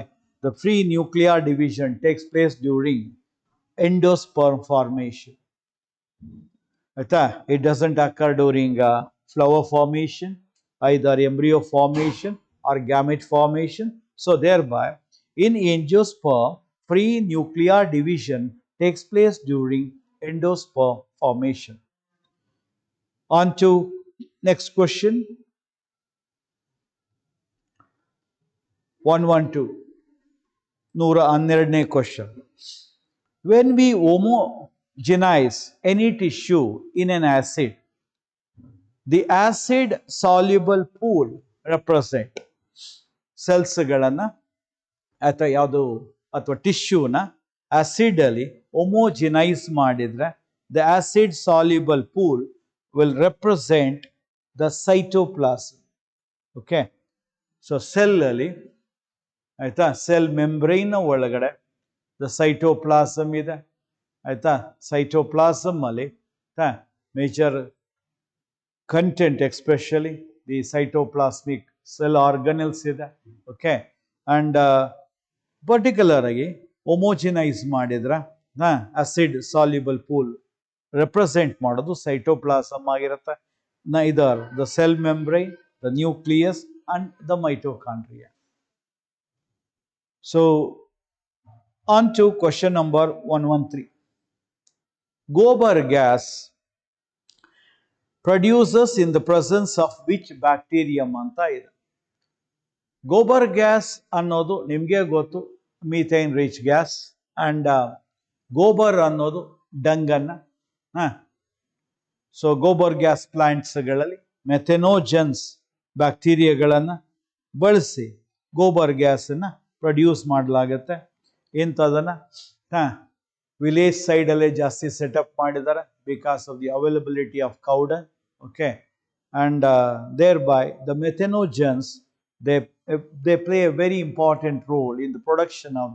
the free nuclear division takes place during endosperm formation. It doesn't occur during flower formation, either embryo formation or gamete formation. So thereby in angiosperm free nuclear division takes place during endosperm formation. On to next question. 112 112ನೇ question. When we homogenize any tissue in an acid, the acid soluble pool represent ಸೆಲ್ಸ್ಗಳನ್ನು ಅಥವಾ ಯಾವುದು ಅಥವಾ ಟಿಶ್ಯೂನ acid ಅಲ್ಲಿ ಹೋಮೋಜಿನೈಸ್ ಮಾಡಿದ್ರೆ the acid soluble pool will represent the cytoplasm. Okay, so cell ಅಲ್ಲಿ ಆಯ್ತಾ, cell membrane ಒಳಗಡೆ the cytoplasm ಇದೆ ಆಯ್ತಾ. ಸೈಟೋಪ್ಲಾಸಮ್ ಅಲ್ಲಿ major content especially the cytoplasmic cell organelles ಇದೆ. ಓಕೆ, ಅಂಡ್ ಪರ್ಟಿಕ್ಯುಲರ್ ಆಗಿ ಹೋಮೋಜಿನೈಸ್ ಮಾಡಿದ್ರೆ ಆಸಿಡ್ ಸಾಲ್ಯುಬಲ್ ಪೂಲ್ ರೆಪ್ರೆಸೆಂಟ್ ಮಾಡೋದು ಸೈಟೋಪ್ಲಾಸಮ್ ಆಗಿರುತ್ತೆ. ಇದರ್ the cell membrane, the nucleus and the mitochondria. So on to question number 113. Gobar gas produces in the presence of which bacterium ಅಂತ ಇದೆ. Gobar gas ಅನ್ನೋದು ನಿಮಗೆ ಗೊತ್ತು, methane rich gas. And gobar ಅನ್ನೋದು ಡಂಗನ್ನ. So gobar gas ಪ್ಲಾಂಟ್ಸ್ಗಳಲ್ಲಿ ಮೆಥೆನೋಜನ್ಸ್ ಬ್ಯಾಕ್ಟೀರಿಯಾಗಳನ್ನು ಬಳಸಿ ಗೋಬರ್ ಗ್ಯಾಸನ್ನು ಪ್ರೊಡ್ಯೂಸ್ ಮಾಡಲಾಗುತ್ತೆ. ಇಂಥದನ್ನು ವಿಲೇಜ್ ಸೈಡಲ್ಲೇ ಜಾಸ್ತಿ ಸೆಟಪ್ ಮಾಡಿದ್ದಾರೆ because of the availability of cotton. Okay, and thereby the methanogens they play a very important role in the production of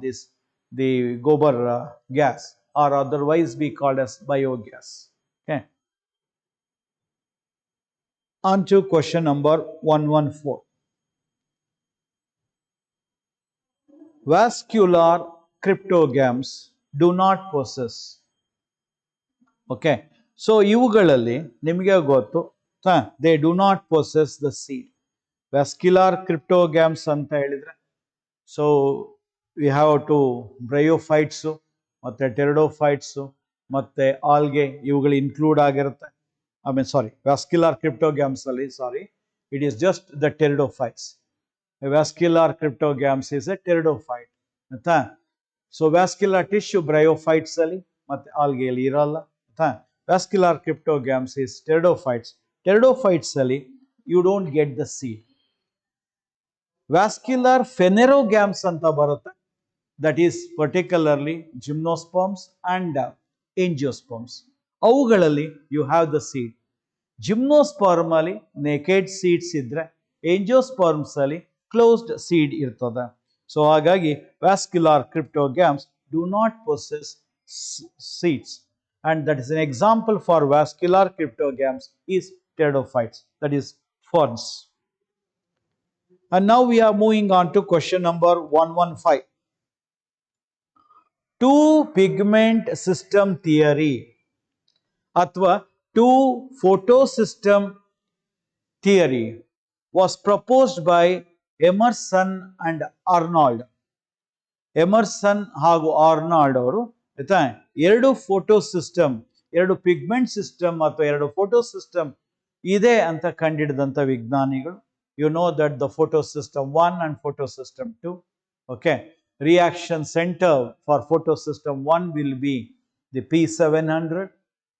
the gobar gas, or otherwise be called as biogas. Okay, on to question number 114. Vascular cryptogams do not possess. Okay, so ಇವುಗಳಲ್ಲಿ ನಿಮಗೆ ಗೊತ್ತು, they do not possess the seed. Vascular cryptogams ಅಂತ ಹೇಳಿದ್ರೆ, so we have to bryophytes ಮತ್ತು pteridophytes ಮತ್ತು algae ಇವುಗಳು include ಆಗಿರುತ್ತೆ. Vascular cryptogams ಅಲ್ಲಿ it is just the pteridophytes. Vascular cryptogams is a pteridophyte ಆಯ್ತಾ. ಸೊ ವ್ಯಾಸ್ಕ್ಯುಲಾರ್ ಟಿಶ್ಯೂ ಬ್ರಯೋಫೈಟ್ಸ್ ಅಲ್ಲಿ ಮತ್ತು ಆಲ್ಗೆಯಲ್ಲಿ ಇರಲ್ಲ ಆಯ್ತಾ. Vascular cryptogams is pteridophytes. Pteridophytes ಅಲ್ಲಿ you don't get the seed. Vascular phanerogams ಅಂತ ಬರುತ್ತೆ, that is particularly gymnosperms and angiosperms. ಅವುಗಳಲ್ಲಿ you have the seed. Gymnosperm ಅಲ್ಲಿ ನೇಕೆಡ್ ಸೀಡ್ಸ್ ಇದ್ರೆ, ಎಂಜಿಯೋಸ್ಪರ್ಮ್ಸ್ ಅಲ್ಲಿ ಕ್ಲೋಸ್ಡ್ ಸೀಡ್ ಇರ್ತದೆ. ಸೊ ಹಾಗಾಗಿ vascular cryptogams do not possess seeds, and that is an example for vascular cryptogams is pteridophytes, that is ferns. And now we are moving on to question number 115. Two pigment system theory athwa two photo system theory was proposed by Emerson and Arnold. Emerson ಹಾಗೂ Arnold ಅವರು ಆಯ್ತಾ ಎರಡು photo system, ಎರಡು pigment system ಅಥವಾ ಎರಡು photo system ಇದೆ ಅಂತ ಕಂಡಿಡಿದಂಥ ವಿಜ್ಞಾನಿಗಳು. You know that the photo system 1 and photo system 2. Okay, reaction centre for photo system 1 will be the P700,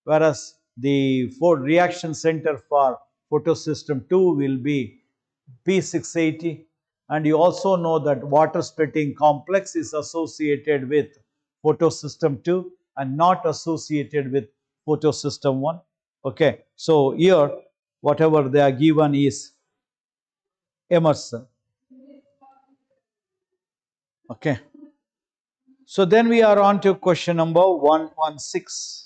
whereas the reaction center for photo system 2 will be P680. And you also know that water splitting complex is associated with photosystem 2 and not associated with photosystem 1. Okay, so here whatever they are given is Emerson. Okay. So then we are on to question number 116.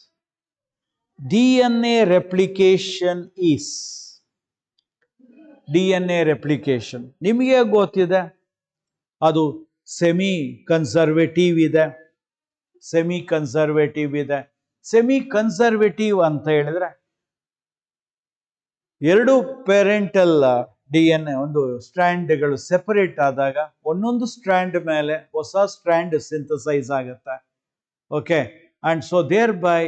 DNA replication is. DNA replication. ನಿಮಗೆ ಗೊತ್ತಿದೆ ಅದು semi conservative ಇದೆ, semi conservative ಇದೆ. Semi conservative ಅಂತ ಹೇಳಿದ್ರೆ ಎರಡು parental DNA ಒಂದು ಸ್ಟ್ರ್ಯಾಂಡ್ಗಳು separate ಆದಾಗ ಒಂದೊಂದು ಸ್ಟ್ರ್ಯಾಂಡ್ ಮೇಲೆ ಹೊಸ ಸ್ಟ್ರ್ಯಾಂಡ್ ಸಿಂಥಸೈಸ್ ಆಗುತ್ತೆ. Okay, and so thereby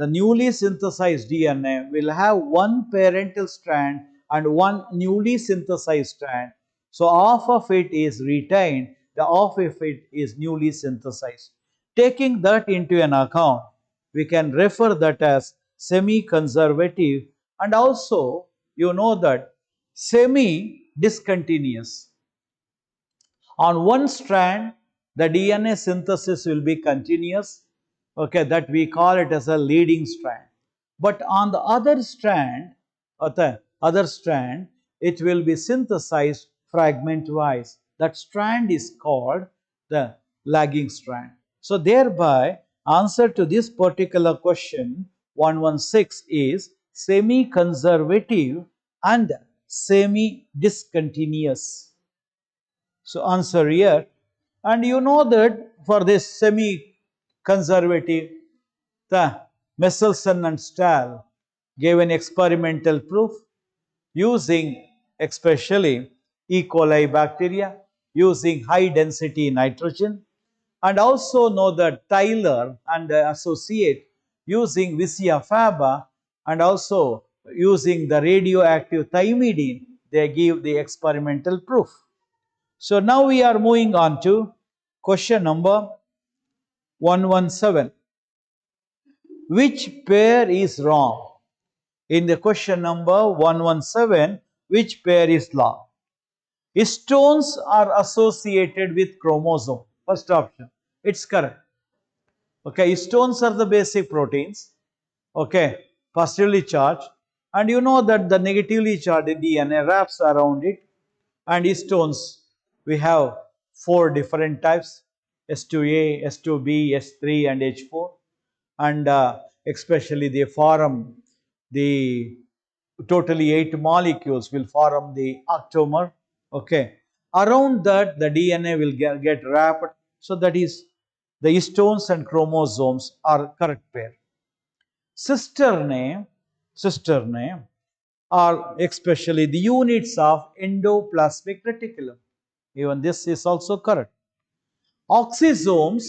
the newly synthesized DNA will have one parental strand and one newly synthesized strand. So half of it is retained, the half of it is newly synthesized. Taking that into an account, we can refer that as semi-conservative, and also you know that semi-discontinuous. On one strand, the DNA synthesis will be continuous. Okay, that we call it as a leading strand. But on the other strand, it will be synthesized fragment wise. That strand is called the lagging strand. So thereby, answer to this particular question 116 is semi-conservative and semi-discontinuous. So answer here, and you know that for this semi-conservative, the Michelson and Stahl gave an experimental proof using especially E. coli bacteria, using high density nitrogen, and also know that Tyler and associate using Vicia faba and also using the radioactive thymidine, they give the experimental proof. So now we are moving on to question number 117. Which pair is wrong? In the question number 117, which pair is wrong? Histones are associated with chromosome. First option, it's correct. Okay, histones are the basic proteins. Okay, positively charged, and you know that the negatively charged DNA wraps around it. And histones, we have 4 different types: S2A, S2B, S3 and H4. And especially they form the totally 8 molecules will form the octamer. Okay, around that the DNA will get wrapped. So that is the histones and chromosomes are correct pair. Sister name are especially the units of endoplasmic reticulum. Even this is also correct. Oxysomes,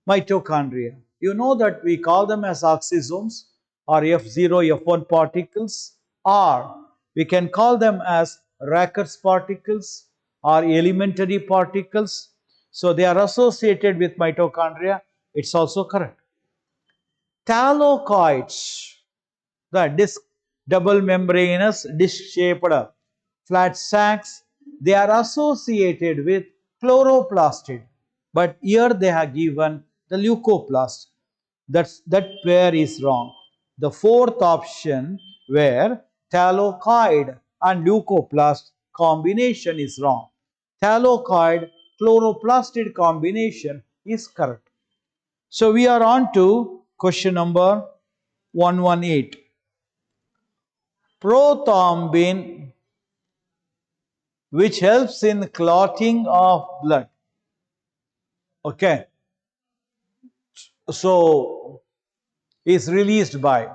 mitochondria. You know that we call them as oxysomes or F0, F1 particles, or we can call them as Racker's particles or elementary particles. So they are associated with mitochondria. It's also correct. Thallocoids, the disc, double membranous disc shaped flat sacs, they are associated with chloroplastid. But here they have given the leucoplast. That pair is wrong. The fourth option, where thallocoid and leucoplast combination is wrong. Thallocoid chloroplastid combination is correct. So we are on to question number 118. Prothrombin, which helps in clotting of blood. Okay, so is released by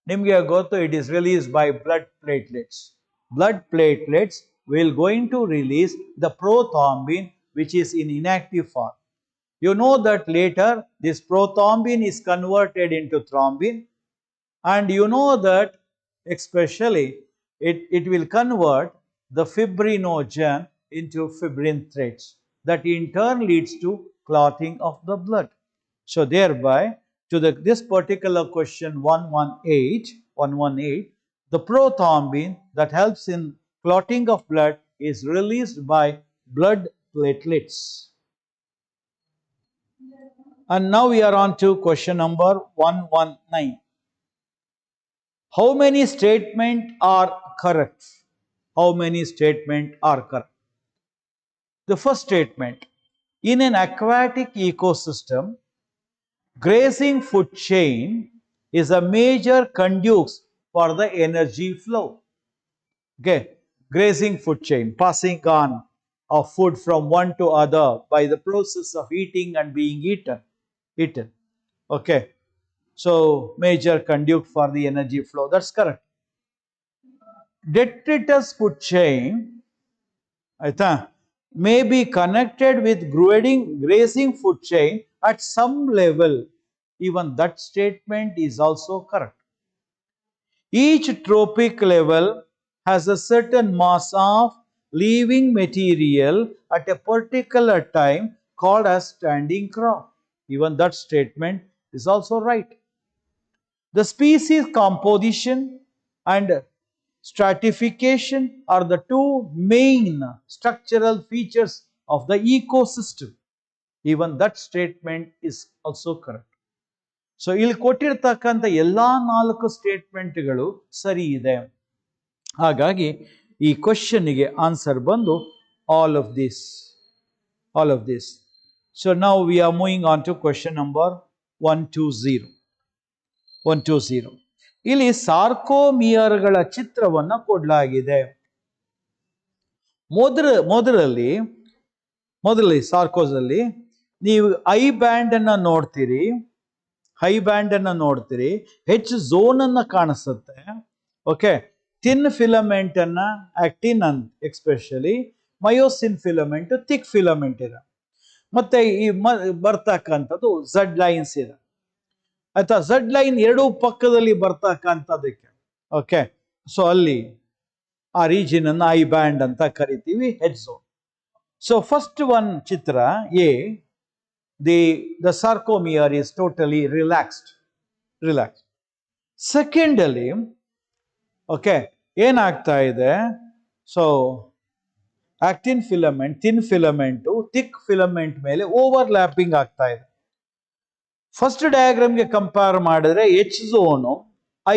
nimge gottu, it is released by blood platelets. Blood platelets will going to release the prothrombin, which is in inactive form. You know that later this prothrombin is converted into thrombin, and you know that especially it will convert the fibrinogen into fibrin threads, that in turn leads to clotting of the blood. So thereby, to this particular question 118, the prothrombin that helps in clotting of blood is released by blood platelets. And now we are on to question number 119. How many statements are correct? How many statements are correct? The first statement, in an aquatic ecosystem, grazing food chain is a major conduit for the energy flow. Okay, grazing food chain, passing on of food from one to other by the process of eating and being eaten. Okay, so major conduit for the energy flow. That's correct. Detritus food chain, aita, may be connected with grazing food chain at some level. Even that statement is also correct. Each trophic level has a certain mass of living material at a particular time called as standing crop. Even that statement is also right. The species composition and stratification are the two main structural features of the ecosystem. Even that statement is also correct. So ಇಲ್ಲಿ ಕೊಟ್ಟಿರ್ತಕ್ಕಂಥ ಎಲ್ಲಾ 4 ಸ್ಟೇಟ್ಮೆಂಟ್ಗಳು ಸರಿ ಇದೆ. ಹಾಗಾಗಿ ಈ ಕ್ವಶನ್ಗೆ answer ಬಂದು all of this. So now we are moving on to question number 120. ಇಲ್ಲಿ ಸಾರ್ಕೋಮಿಯರ್ಗಳ ಚಿತ್ರವನ್ನ ಕೊಡಲಾಗಿದೆ. ಮೊದಲಲ್ಲಿ ಸಾರ್ಕೋಸಲ್ಲಿ ನೀವು ಐ ಬ್ಯಾಂಡ್ ಅನ್ನ ನೋಡ್ತೀರಿ, ಹೈ ಬ್ಯಾಂಡ್ ಅನ್ನ ನೋಡ್ತೀರಿ, ಹೆಚ್ ಝೋನ್ ಅನ್ನ ಕಾಣಿಸುತ್ತೆ. ಓಕೆ, ಥಿನ್ ಫಿಲಮೆಂಟ್ ಅನ್ನ actin especially, myosin filament thick filament ಇದೆ. ಮತ್ತೆ ಈ ಬರ್ತಕ್ಕಂಥದ್ದು ಝಡ್ ಲೈನ್ಸ್ ಇದೆ. ಆಯ್ತಾ, ಝಡ್ ಲೈನ್ ಎರಡೂ ಪಕ್ಕದಲ್ಲಿ ಬರ್ತಕ್ಕಂಥದಕ್ಕೆ. ಓಕೆ, ಸೊ ಅಲ್ಲಿ ಆ ರೀಜನ್ ಅನ್ನ ಐ ಬ್ಯಾಂಡ್ ಅಂತ ಕರಿತೀವಿ, H zone. So first one ಚಿತ್ರ A, the sarcomere is totally relaxed. Secondly, okay, ಏನಾಗ್ತಾ ಇದೆ, so actin filament thin filament thick filament ಮೇಲೆ ಓವರ್ಲ್ಯಾಪಿಂಗ್ ಆಗ್ತಾ ಇದೆ. ಫಸ್ಟ್ ಡಯಾಗ್ರಾಮ್ಗೆ ಕಂಪೇರ್ ಮಾಡಿದ್ರೆ H zone,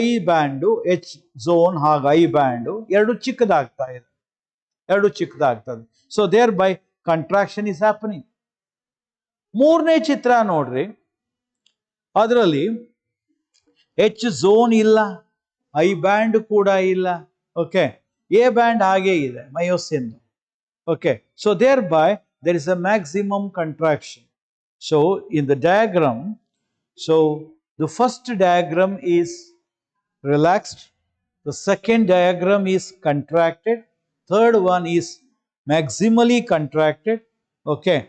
I band, H zone ಹಾಗೂ ಐ ಬ್ಯಾಂಡು ಎರಡು ಚಿಕ್ಕದಾಗ್ತದೆ. So thereby contraction is happening. ಮೂರನೇ ಚಿತ್ರ ನೋಡ್ರಿ, ಅದರಲ್ಲಿ ಎಚ್ ಝೋನ್ ಇಲ್ಲ, ಐ ಬ್ಯಾಂಡ್ ಕೂಡ ಇಲ್ಲ. ಓಕೆ, ಎ ಬ್ಯಾಂಡ್ ಹಾಗೆ ಇದೆ, myosin. Okay, so thereby there is a maximum contraction. So in the diagram, so the first diagram is relaxed, the second diagram is contracted, third one is maximally contracted. Okay,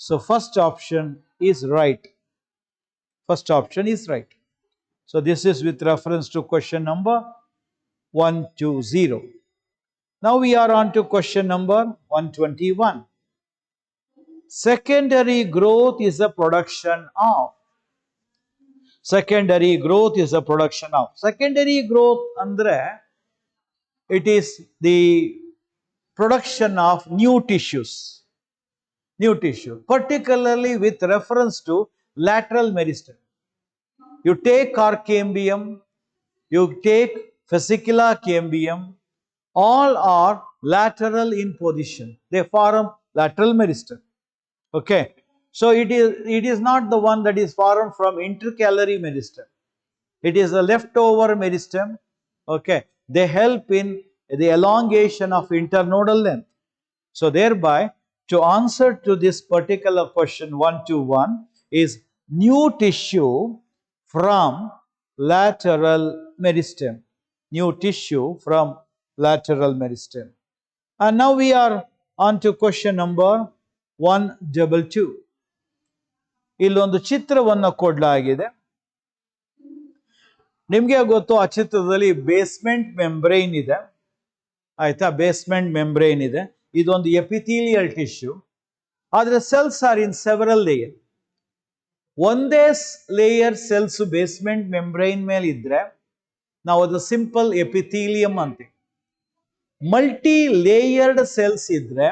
so first option is right. So this is with reference to question number 120. Now we are on to question number 121. Secondary growth is the production of. Secondary growth andre it is the production of new tissue, particularly with reference to lateral meristem. You take carcambium, you take fascicula cambium, all are lateral in position. They form lateral meristem. Okay, so it is not the one that is formed from intercalary meristem. It is a leftover meristem. Okay, they help in the elongation of internodal length. So thereby, to answer to this particular question 121 is new tissue from lateral meristem. And now we are on to question number 122. ಇಲ್ಲೊಂದು ಚಿತ್ರವನ್ನು ಕೊಡಲಾಗಿದೆ. ನಿಮಗೆ ಗೊತ್ತು, ಆ ಚಿತ್ರದಲ್ಲಿ basement membrane ಇದೆ. ಆಯ್ತಾ, basement membrane ಇದೆ. ಇದೊಂದು ಎಪಿಥೀಲಿಯಲ್ ಟಿಶ್ಯೂ. ಆದರೆ ಸೆಲ್ಸ್ ಆರ್ ಇನ್ ಸೆವರಲ್ ಲೇಯರ್. ಒಂದೇ ಲೇಯರ್ ಸೆಲ್ಸ್ ಬೇಸ್ಮೆಂಟ್ ಮೆಂಬ್ರೇನ್ ಮೇಲೆ ಇದ್ರೆ ನಾವು ಅದು ಸಿಂಪಲ್ ಎಪಿಥೀಲಿಯಂ ಅಂತೀವಿ. ಮಲ್ಟಿ ಲೇಯರ್ಡ್ ಸೆಲ್ಸ್ ಇದ್ರೆ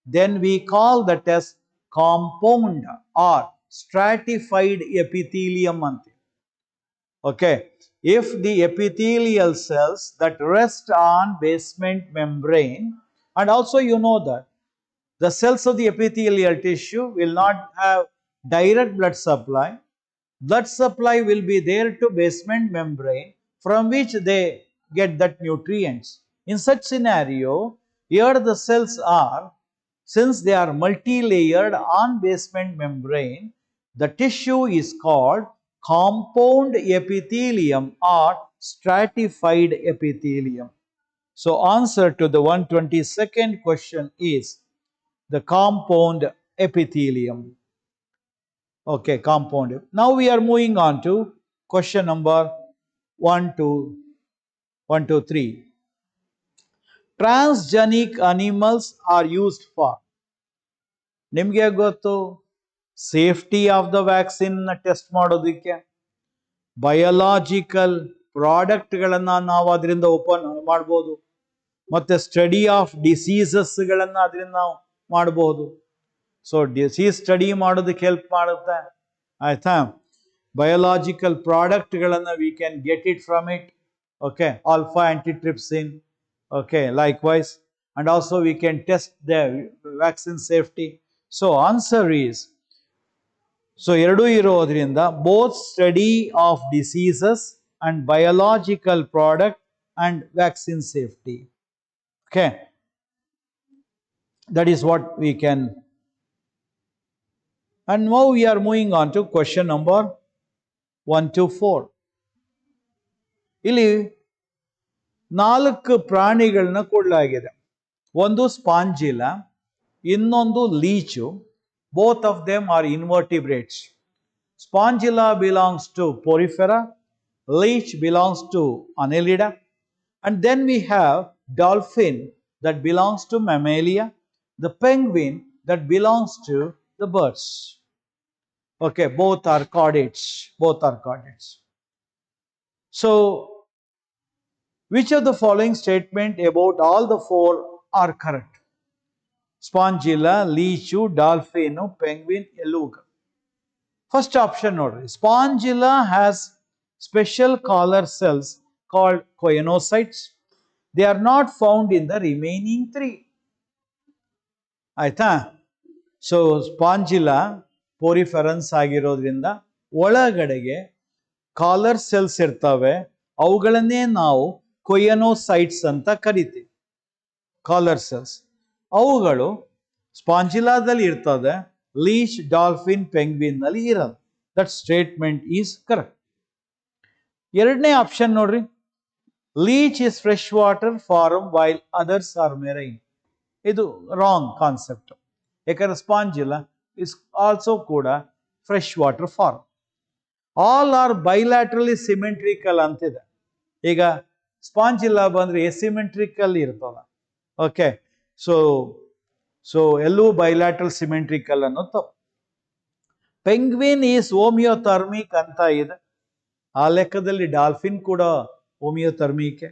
then we call that as compound or stratified epithelium ಅಂತೀವಿ. Okay, if the epithelial cells that rest on basement membrane, and also you know that the cells of the epithelial tissue will not have direct blood supply. Blood supply will be there to basement membrane from which they get that nutrients. In such scenario, here the cells are, since they are multi-layered on basement membrane, the tissue is called compound epithelium or stratified epithelium. So answer to the 122nd question is the compound epithelium. Okay, compound. Now we are moving on to question number 1 to 3. Transgenic animals are used for, ನಿಮಗೆ ಗೊತ್ತು, safety of the vaccine test ಮಾಡೋದಕ್ಕೆ, biological ಪ್ರಾಡಕ್ಟ್ಗಳನ್ನು ನಾವು ಅದರಿಂದ open ಮಾಡ್ಬೋದು, ಮತ್ತೆ study of ಡಿಸೀಸಸ್ಗಳನ್ನು ಅದರಿಂದ ನಾವು ಮಾಡ್ಬೋದು. ಸೊ ಡಿಸೀಸ್ ಸ್ಟಡಿ ಮಾಡೋದಕ್ಕೆ ಹೆಲ್ಪ್ ಮಾಡುತ್ತೆ, ಆಯ್ತಾ. ಬಯೋಲಾಜಿಕಲ್ ಪ್ರಾಡಕ್ಟ್ಗಳನ್ನು we can get it from it. Okay, alpha antitrypsin. Okay, likewise, and also we can test the vaccine safety. So answer is, so ಎರಡೂ ಇರೋದ್ರಿಂದ both study of diseases and biological product and vaccine safety. Okay, that is what we can. And now we are moving on to question number 1 to 4. ಇಲ್ಲಿ 4 ಪ್ರಾಣಿಗಳನ್ನ ಕೊಡಲಾಗಿದೆ. ಒಂದು ಸ್ಪಾಂಜಿಲ, ಇನ್ನೊಂದು ಲೀಚು. Both of them are invertebrates. Spongilla belongs to Porifera, leech belongs to Annelida, and then we have dolphin that belongs to Mammalia, the penguin that belongs to the birds. Okay, both are chordates. So, which of the following statement about all the 4 are correct? Spongilla, leechu, dolphin, penguin, eluga. First option nodri. Spongilla has special collar cells called choanocytes. They are not found in the remaining 3. ಆಯ್ತಾ. So ಸ್ಪಾಂಜಿಲಾ ಪೋರಿಫೆರನ್ಸ್ ಆಗಿರೋದ್ರಿಂದ ಒಳಗಡೆಗೆ collar cells ಇರ್ತವೆ, ಅವುಗಳನ್ನೇ ನಾವು ಕೊಯನೋಸೈಟ್ಸ್ ಅಂತ ಕರಿತೀವಿ. Collar cells ಅವುಗಳು ಸ್ಪಾಂಜಿಲಾದಲ್ಲಿ ಇರ್ತದೆ, leach, dolphin, penguin ನಲ್ಲಿ ಇರಲ್ಲ. That statement is correct. ಎರಡನೇ ಆಪ್ಷನ್ ನೋಡ್ರಿ, leech is fresh water form while others are marine. ಇದು ರಾಂಗ್ ಕಾನ್ಸೆಪ್ಟ್. ಯಾಕಂದ್ರೆ ಸ್ಪಾಂಜಿಲಾ ಇಸ್ ಆಲ್ಸೋ ಕೂಡ fresh water form. All are bilaterally symmetrical ಅಂತಿದೆ. ಈಗ ಸ್ಪಾಂಜಿಲಾ ಬಂದ್ರೆ ಎಸಿಮೆಂಟ್ರಿಕಲ್ ಇರ್ತದ. ಓಕೆ, ಸೊ ಎಲ್ಲೂ ಬೈಲ್ಯಾಟ್ರಲ್ ಸಿಮೆಂಟ್ರಿಕಲ್ ಅನ್ನೋ ತಪ್ಪು. ಪೆಂಗ್ವಿನ್ ಈಸ್ ಹೋಮಿಯೋಥರ್ಮಿಕ್ ಅಂತ ಇದೆ. ಆ ಲೆಕ್ಕದಲ್ಲಿ ಡಾಲ್ಫಿನ್ ಕೂಡ ಹೋಮಿಯೋಥರ್ಮಿಕ್.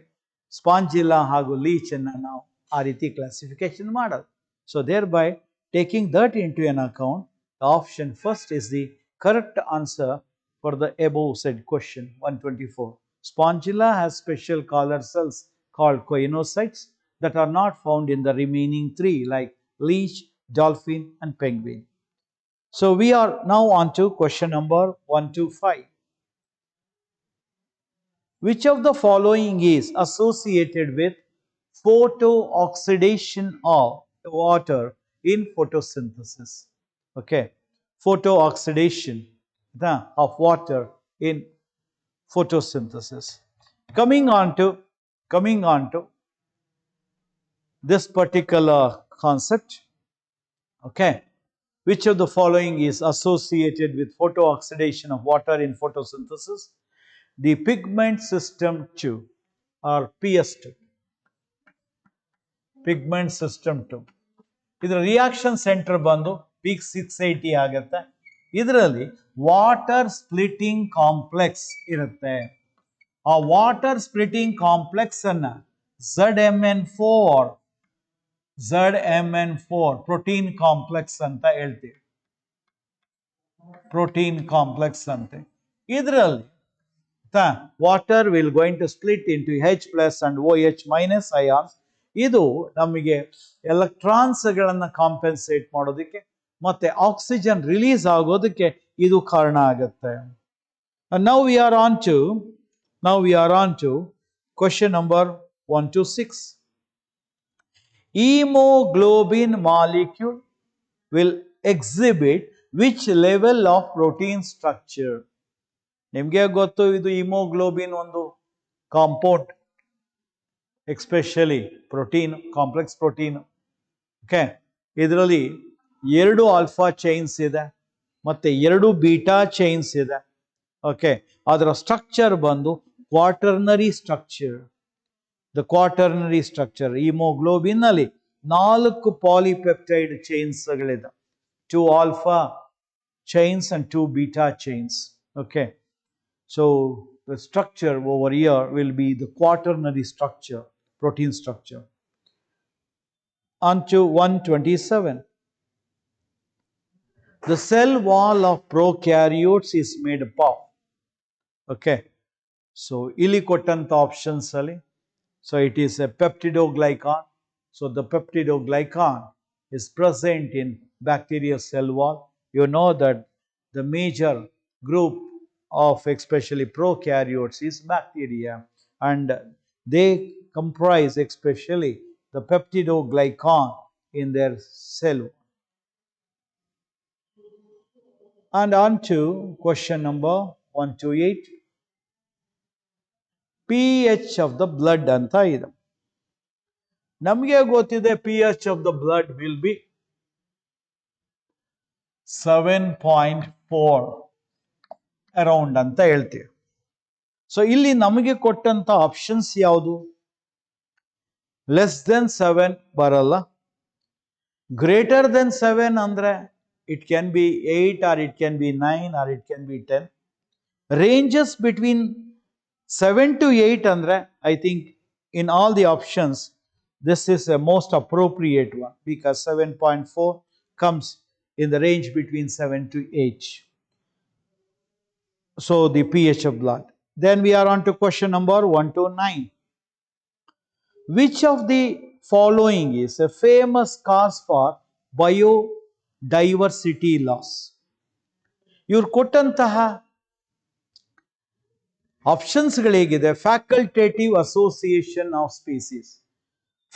ಸ್ಪಾಂಜಿಲಾ ಹಾಗೂ ಲೀಚ್ ಅನ್ನ ನಾವು ಆ ರೀತಿ ಕ್ಲಾಸಿಫಿಕೇಶನ್ ಮಾಡೋದು. So thereby taking that into an account, the option first is the correct answer for the above said question 124. Spongilla has special collar cells called choanocytes that are not found in the remaining 3 like leech, dolphin and penguin. So we are now on to question number 125. Which of the following is associated with photooxidation of water in photosynthesis? Okay, photooxidation of water in photosynthesis. Coming on to this particular concept. Okay, which of the following is associated with photooxidation of water in photosynthesis? The pigment system 2 or PS2. Pigment system 2. ಇದರ reaction centre ಬಂದು peak 680 ಆಗುತ್ತೆ. ಇದರಲ್ಲಿ water splitting complex ಇರುತ್ತೆ. ಆ water splitting complex ಅನ್ನ ZMN4 protein complex ಅಂತ ಹೇಳ್ತೀವಿ. Protein complex ಅಂತೆ. ಇದರಲ್ಲಿ Water will going to split into H plus and OH minus ions. ಇದು ನಮಗೆ ಎಲೆಕ್ಟ್ರಾನ್ಸ್ಗಳನ್ನು ಕಾಂಪೆನ್ಸೇಟ್ ಮಾಡೋದಕ್ಕೆ ಮತ್ತೆ ಆಕ್ಸಿಜನ್ ರಿಲೀಸ್ ಆಗೋದಕ್ಕೆ ಇದು ಕಾರಣ ಆಗುತ್ತೆ. And now we are on to question number 1 to 6. Hemoglobin molecule will exhibit which level of protein structure? ನಿಮಗೆ ಗೊತ್ತು ಇದು ಹಿಮೋಗ್ಲೋಬಿನ್ ಒಂದು compound, especially protein, complex protein. Okay, ಇದರಲ್ಲಿ 2 ಆಲ್ಫಾ ಚೈನ್ಸ್ ಇದೆ ಮತ್ತೆ 2 ಬೀಟಾ ಚೈನ್ಸ್ ಇದೆ. ಓಕೆ, ಅದರ ಸ್ಟ್ರಕ್ಚರ್ ಬಂದು quaternary structure. The quaternary structure haemoglobin ಅಲ್ಲಿ 4 polypeptide ಚೈನ್ಸ್ಗಳಿದೆ. 2 alpha chains and 2 beta chains. Okay, so the structure over here will be the quaternary structure, protein structure. On to 127. The cell wall of prokaryotes is made up of. Okay, so ಇಲ್ಲಿ ಕೊಟ್ಟಂತ options ಅಲ್ಲಿ, so it is a peptidoglycan. So the peptidoglycan is present in bacterial cell wall. You know that the major group of especially prokaryotes is bacteria, and they comprise especially the peptidoglycan in their cell. And on to question number 128. pH of the blood ಅಂತ ಇದೆ. ನಮಗೆ ಗೊತ್ತಿದೆ pH of the blood will be 7.4 around ಅಂತ ಹೇಳ್ತೀವಿ. So ಇಲ್ಲಿ ನಮಗೆ ಕೊಟ್ಟಂತ options ಯಾವುದು? ಲೆಸ್ ದೆನ್ 7 ಬರಲ್ಲ. ಗ್ರೇಟರ್ ದೆನ್ 7 ಅಂದ್ರೆ it can be 8 or it can be 9 or it can be 10. Ranges between 7 to 8 ಅಂದ್ರೆ I think in all the options this is a most appropriate one, because 7.4 comes in the range between 7 to 8. So the pH of blood. Then we are on to question number 129. Which of the following is a famous cause for biodiversity loss? ಇವ್ರು ಕೊಟ್ಟಂತಹ ಆಪ್ಷನ್ಸ್ಗಳೇಗಿದೆ? Facultative association of species.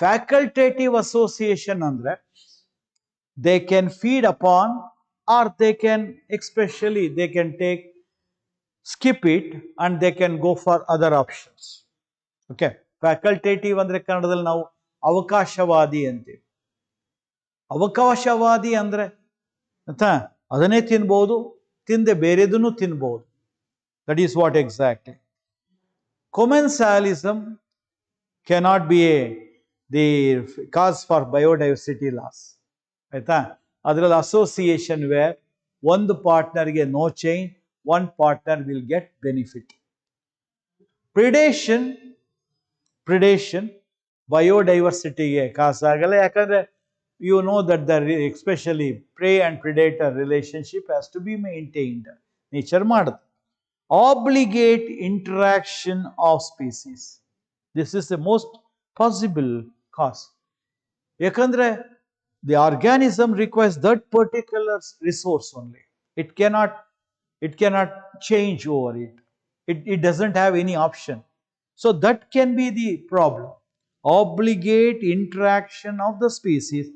Facultative association ಅಂದ್ರೆ they can feed upon, or they can especially they can take skip it and they can go for other options. Okay, facultative ಅಂದ್ರೆ ಕನ್ನಡದಲ್ಲಿ ನಾವು ಅವಕಾಶವಾದಿ ಅಂತೀವಿ. ಅವಕಾಶವಾದಿ ಅಂದ್ರೆ ಅದನ್ನೇ ತಿನ್ಬಹುದು, ತಿಂದೆ ಬೇರೆದನ್ನು ತಿನ್ಬಹುದು. That is what exactly. Commensalism cannot be the cause for biodiversity loss. ಆಯ್ತಾ? ಅದರಲ್ಲಿ ಅಸೋಸಿಯೇಷನ್ ವೇರ್ ಒಂದು ಪಾರ್ಟ್ನರ್ಗೆ no change, one partner will get benefit. Predation ಬಯೋಡೈವರ್ಸಿಟಿಗೆ ಕಾಸ್ ಆಗಲ್ಲ, ಯಾಕಂದ್ರೆ you know that the especially prey and predator relationship has to be maintained. Nature ಮಾಡುತ್ತೆ. Obligate interaction of species, this is the most possible cause. ಯಾಕಂದ್ರೆ the organism requires that particular resource only. It cannot change over it. It doesn't have any option. So that can be the problem. Obligate interaction of the species.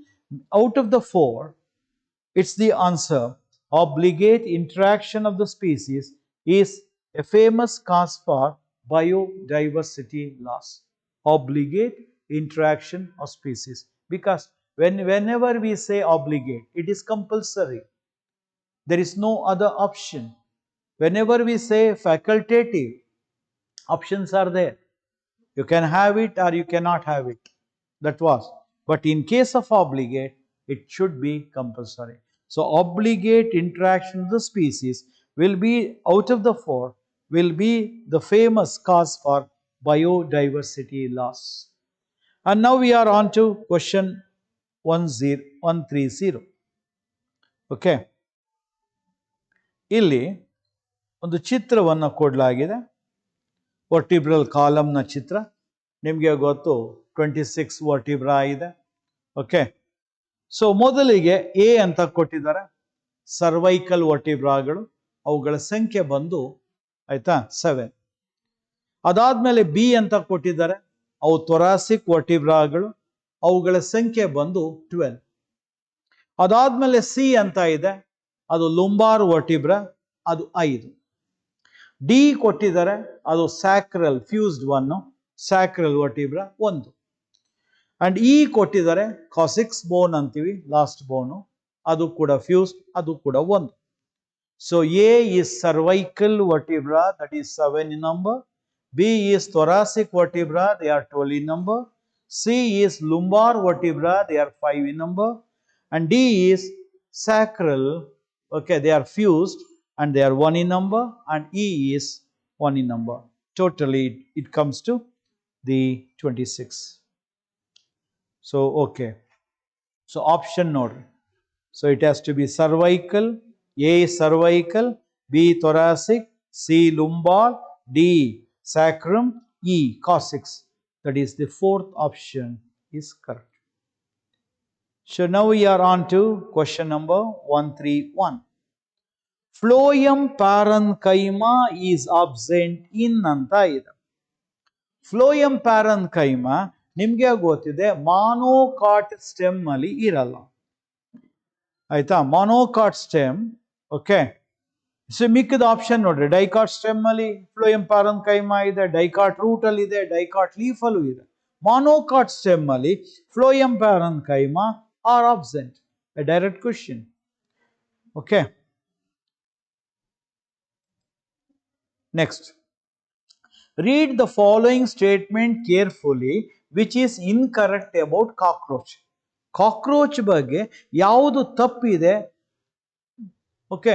Out of the 4, it's the answer. Obligate interaction of the species is a famous cause for biodiversity loss. Obligate interaction of species, because whenever we say obligate, it is compulsory. There is no other option. Whenever we say facultative, options are there. You can have it or you cannot have it. That was. But in case of obligate, it should be compulsory. So obligate interaction of the species will be, out of the 4, will be the famous cause for biodiversity loss. And now we are on to question 130. Okay, ಇಲ್ಲಿ ಒಂದು ಚಿತ್ರವನ್ನು ಕೊಡಲಾಗಿದೆ. Vertebral ಕಾಲಮ್ನ ಚಿತ್ರ ನಿಮಗೆ ಗೊತ್ತು 26 vertebra ಇದೆ. Okay, so ಮೊದಲಿಗೆ A ಅಂತ ಕೊಟ್ಟಿದ್ದಾರೆ, ಸರ್ವೈಕಲ್ ವರ್ಟಿಬ್ರಾಗಳು, ಅವುಗಳ ಸಂಖ್ಯೆ ಬಂದು ಆಯ್ತಾ 7. ಅದಾದ್ಮೇಲೆ ಬಿ ಅಂತ ಕೊಟ್ಟಿದ್ದಾರೆ, ಅವು ಥೊರಾಸಿಕ್ ವರ್ಟಿಬ್ರಾಗಳು, ಅವುಗಳ ಸಂಖ್ಯೆ ಬಂದು 12. ಅದಾದ್ಮೇಲೆ ಸಿ ಅಂತ ಇದೆ, ಅದು ಲುಂಬಾರ್ ವರ್ಟಿಬ್ರಾ, ಅದು 5. ಡಿ ಕೊಟ್ಟಿದ್ದಾರೆ, ಅದು sacral fused one, sacral vertebra 1. And E ಕೊಟ್ಟಿದ್ದಾರೆ, ಕಾಸಿಕ್ಸ್ ಬೋನ್ ಅಂತೀವಿ, ಲಾಸ್ಟ್ ಬೋನು, ಅದು ಕೂಡ ಫ್ಯೂಸ್ಡ್, ಅದು ಕೂಡ 1. So A is cervical vertebra, that is 7 in number. B is thoracic vertebra, they are 12 in number. C is lumbar vertebra, they are 5 in number. And D is sacral, okay, they are fused and they are 1 in number. And E is 1 in number. Totally it comes to the 26. So okay, so option note. So it has to be cervical, A is cervical, B thoracic, C lumbar, D sacrum, E coccyx. That is the fourth option is correct. So now we are on to question number 131. Phloem parenchyma is absent in anta ide. Phloem parenchyma ನಿಮಗೆ ಗೊತ್ತಿದೆ monocot stem ಅಲ್ಲಿ ಇರಲ್ಲ, ಆಯ್ತಾ, monocot stem. Okay, so ಮಿಕ್ಕಿದ option ನೋಡ್ರಿ, dicot stem ಅಲ್ಲಿ phloem parenchyma ಇದೆ, dicot root ಅಲ್ಲಿ ಇದೆ, ಡೈಕಾಟ್ ಲೀಫ್ ಅಲ್ಲೂ ಇದೆ. ಮಾನೋಕಾಟ್ ಸ್ಟೆಮ್ ಅಲ್ಲಿ phloem parenchyma are absent. A direct question. Okay, next, read the following statement carefully which is incorrect about cockroach. Cockroach ಬಗ್ಗೆ ಯಾವುದು ತಪ್ಪಿದೆ, ಓಕೆ,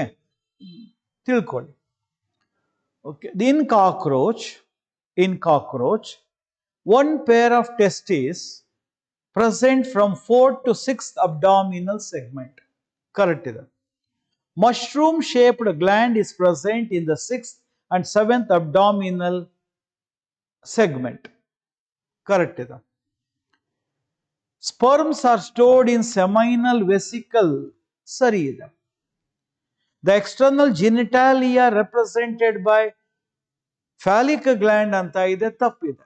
ತಿಳ್ಕೊಳ್ಳಿ. Okay, in cockroach 1 pair of testes present from 4th to 6th abdominal segment. Correct ಇದೆ. Mushroom shaped gland is present in the 6th and 7th abdominal segment. Correct ಇದೆ. Sperms are stored in seminal vesicle. ಸರಿ ಇದೆ. The external genitalia represented by phallic gland ಅಂತ ಇದೆ, ತಪ್ಪಿದೆ.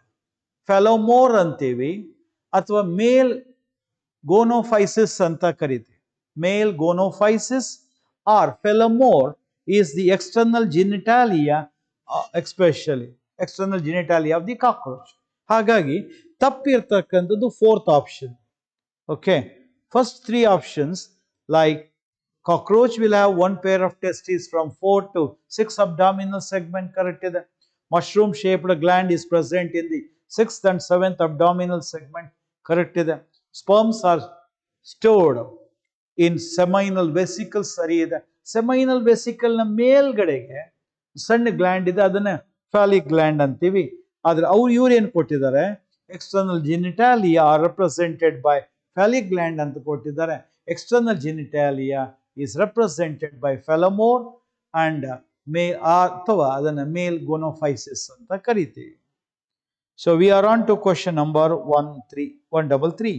ಫೆಲೋಮೋರ್ ಅಂತೀವಿ ಅಥವಾ ಮೇಲ್ gonapophysis ಅಂತ ಕರಿತೀವಿ. ಮೇಲ್ ಗೋನೋಫೈಸಿಸ್ R ಫೆಲೋಮೋರ್ is the external genitalia, especially external genitalia of the cockroach. ಹಾಗಾಗಿ ತಪ್ಪಿರ್ತಕ್ಕಂಥದ್ದು fourth option. Okay, first 3 options like cockroach will have 1 pair of testes from 4th to 6th abdominal segment. Correct ಇದೆ. Mushroom shaped gland is present in the 6th and 7th abdominal segment. Correct ಇದೆ. Sperms are stored in seminal vesicles. ಸರಿ ಇದೆ. seminal vesicle ನ ಮೇಲ್ಗಡೆಗೆ ಸಣ್ಣ gland ಇದೆ, ಅದನ್ನ ಫ್ಯಾಲಿಕ್ gland ಅಂತೀವಿ. ಆದ್ರೆ ಇವ್ರು ಏನು ಕೊಟ್ಟಿದ್ದಾರೆ, external genitalia are represented by phallic gland ಅಂತ ಕೊಟ್ಟಿದ್ದಾರೆ. External genitalia is represented by phallomere and ಅಥವಾ ಅದನ್ನ ಮೇಲ್ ಗೋನೋಫೈಸಿಸ್ ಅಂತ ಕರಿತೀವಿ. So we are on to question number 133.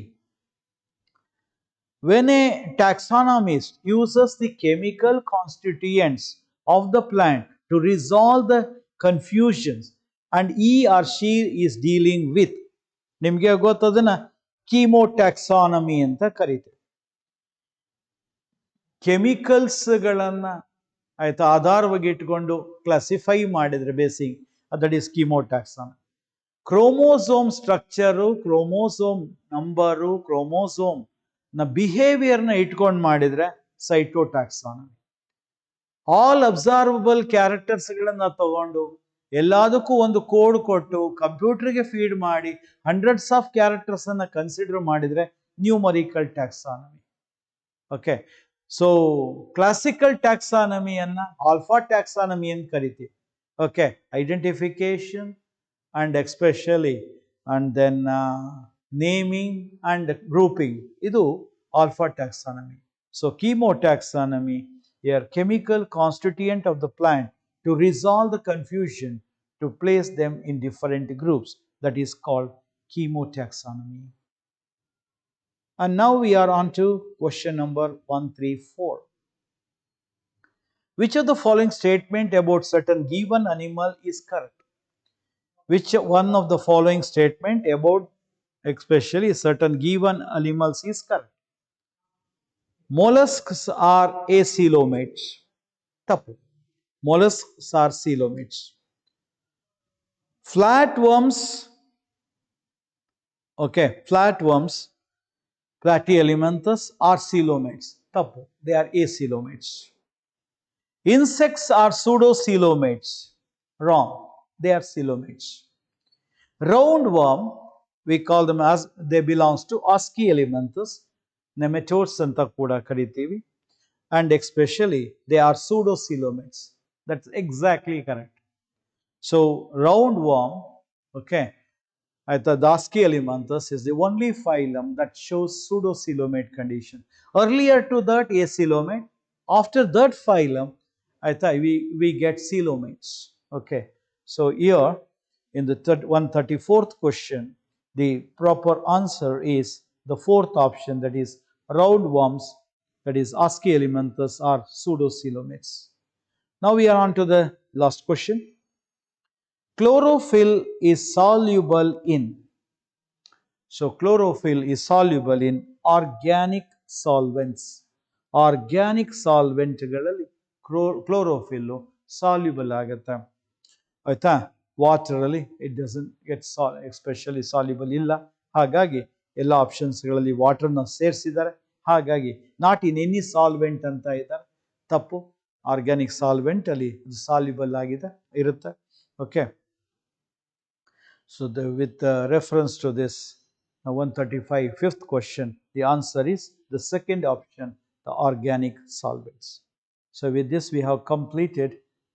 When a taxonomist uses the chemical constituents of the plant to resolve the confusions and he or she is dealing with, ನಿಮಗೆ ಗೊತ್ತದನ್ನ ಕೀಮೋಟ್ಯಾಕ್ಸಾನಮಿ ಅಂತ ಕರೀತೀವಿ. ಕೆಮಿಕಲ್ಸ್ಗಳನ್ನ ಆಯ್ತಾ ಆಧಾರವಾಗಿ ಇಟ್ಕೊಂಡು ಕ್ಲಾಸಿಫೈ ಮಾಡಿದ್ರೆ basic, that is chemotaxonomy. Chromosome structure, chromosome number, chromosome ನ ಬಿಹೇವಿಯರ್ನ ಇಟ್ಕೊಂಡು ಮಾಡಿದ್ರೆ ಸೈಟೋಟ್ಯಾಕ್ಸಾನಮಿ. ಆಲ್ ಅಬ್ಸರ್ವಬಲ್ ಕ್ಯಾರೆಕ್ಟರ್ಸ್ಗಳನ್ನ ತಗೊಂಡು ಎಲ್ಲದಕ್ಕೂ ಒಂದು ಕೋಡ್ ಕೊಟ್ಟು ಕಂಪ್ಯೂಟರ್ಗೆ ಫೀಡ್ ಮಾಡಿ ಹಂಡ್ರೆಡ್ಸ್ ಆಫ್ ಕ್ಯಾರೆಕ್ಟರ್ಸ್ ಅನ್ನ ಕನ್ಸಿಡರ್ ಮಾಡಿದ್ರೆ numerical taxonomy. Okay, so classical ಟ್ಯಾಕ್ಸಾನಮಿಯನ್ನ ಆಲ್ಫಾ ಟ್ಯಾಕ್ಸಾನಮಿ ಅಂತ ಕರಿತೀವಿ. Okay, identification and especially and then naming and grouping, ಇದು alpha taxonomy. So chemotaxonomy, a chemical constituent of the plant to resolve the confusion, to place them in different groups. That is called chemotaxonomy. And now we are on to question number 134. Which of the following statement about certain given animal is correct? Which one of the following statement about especially certain given animals is correct? Mollusks are acoelomates. Tappu. Mollusks are coelomates. Flatworms, okay, flatworms, Platyhelminthes are coelomates. Tappu. They are acoelomates. Insects are pseudocoelomates. Wrong. They are coelomates. Roundworm, we call them as they belongs to Aschelinthes, nematodes anta kuda kariತೀವಿ, and especially they are pseudocoelomates. That's exactly correct. So roundworm, okay, the Aschelinthes is the only phylum that shows pseudocoelomate condition. Earlier to that acoelomate, after that phylum, we get coelomates. Okay, so here in the 134th question, the proper answer is the fourth option, that is roundworms, that is Aschelinthes are pseudocoelomates. Now we are on to the last question. Chlorophyll is soluble in. So chlorophyll is soluble in organic solvents. Organic solventಗಳಲ್ಲಿ chlorophyll soluble ಆಗುತ್ತೆ. ಆಯ್ತಾ? Water ಅಲ್ಲಿ it doesn't get especially soluble ಇಲ್ಲ. ಹಾಗಾಗಿ ಎಲ್ಲ ಆಪ್ಷನ್ಸ್ಗಳಲ್ಲಿ ವಾಟರ್ನ ಸೇರಿಸಿದ್ದಾರೆ. ಹಾಗಾಗಿ not in any solvent ಅಂತ ಇದ್ದಾರೆ. ತಪ್ಪು. ಆರ್ಗ್ಯಾನಿಕ್ ಸಾಲ್ವೆಂಟ್ ಅಲ್ಲಿ ಸಾಲ್ಯುಬಲ್ ಆಗಿದೆ ಇರುತ್ತೆ. Okay. So with reference to this 135 fifth question, the answer is the second option, the organic solvents. So with this we have completed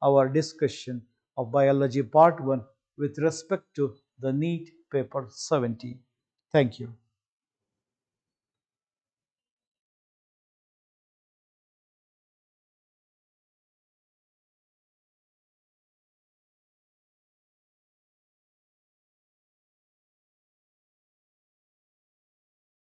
our discussion of biology part 1 with respect to the NEET paper 70. Thank you.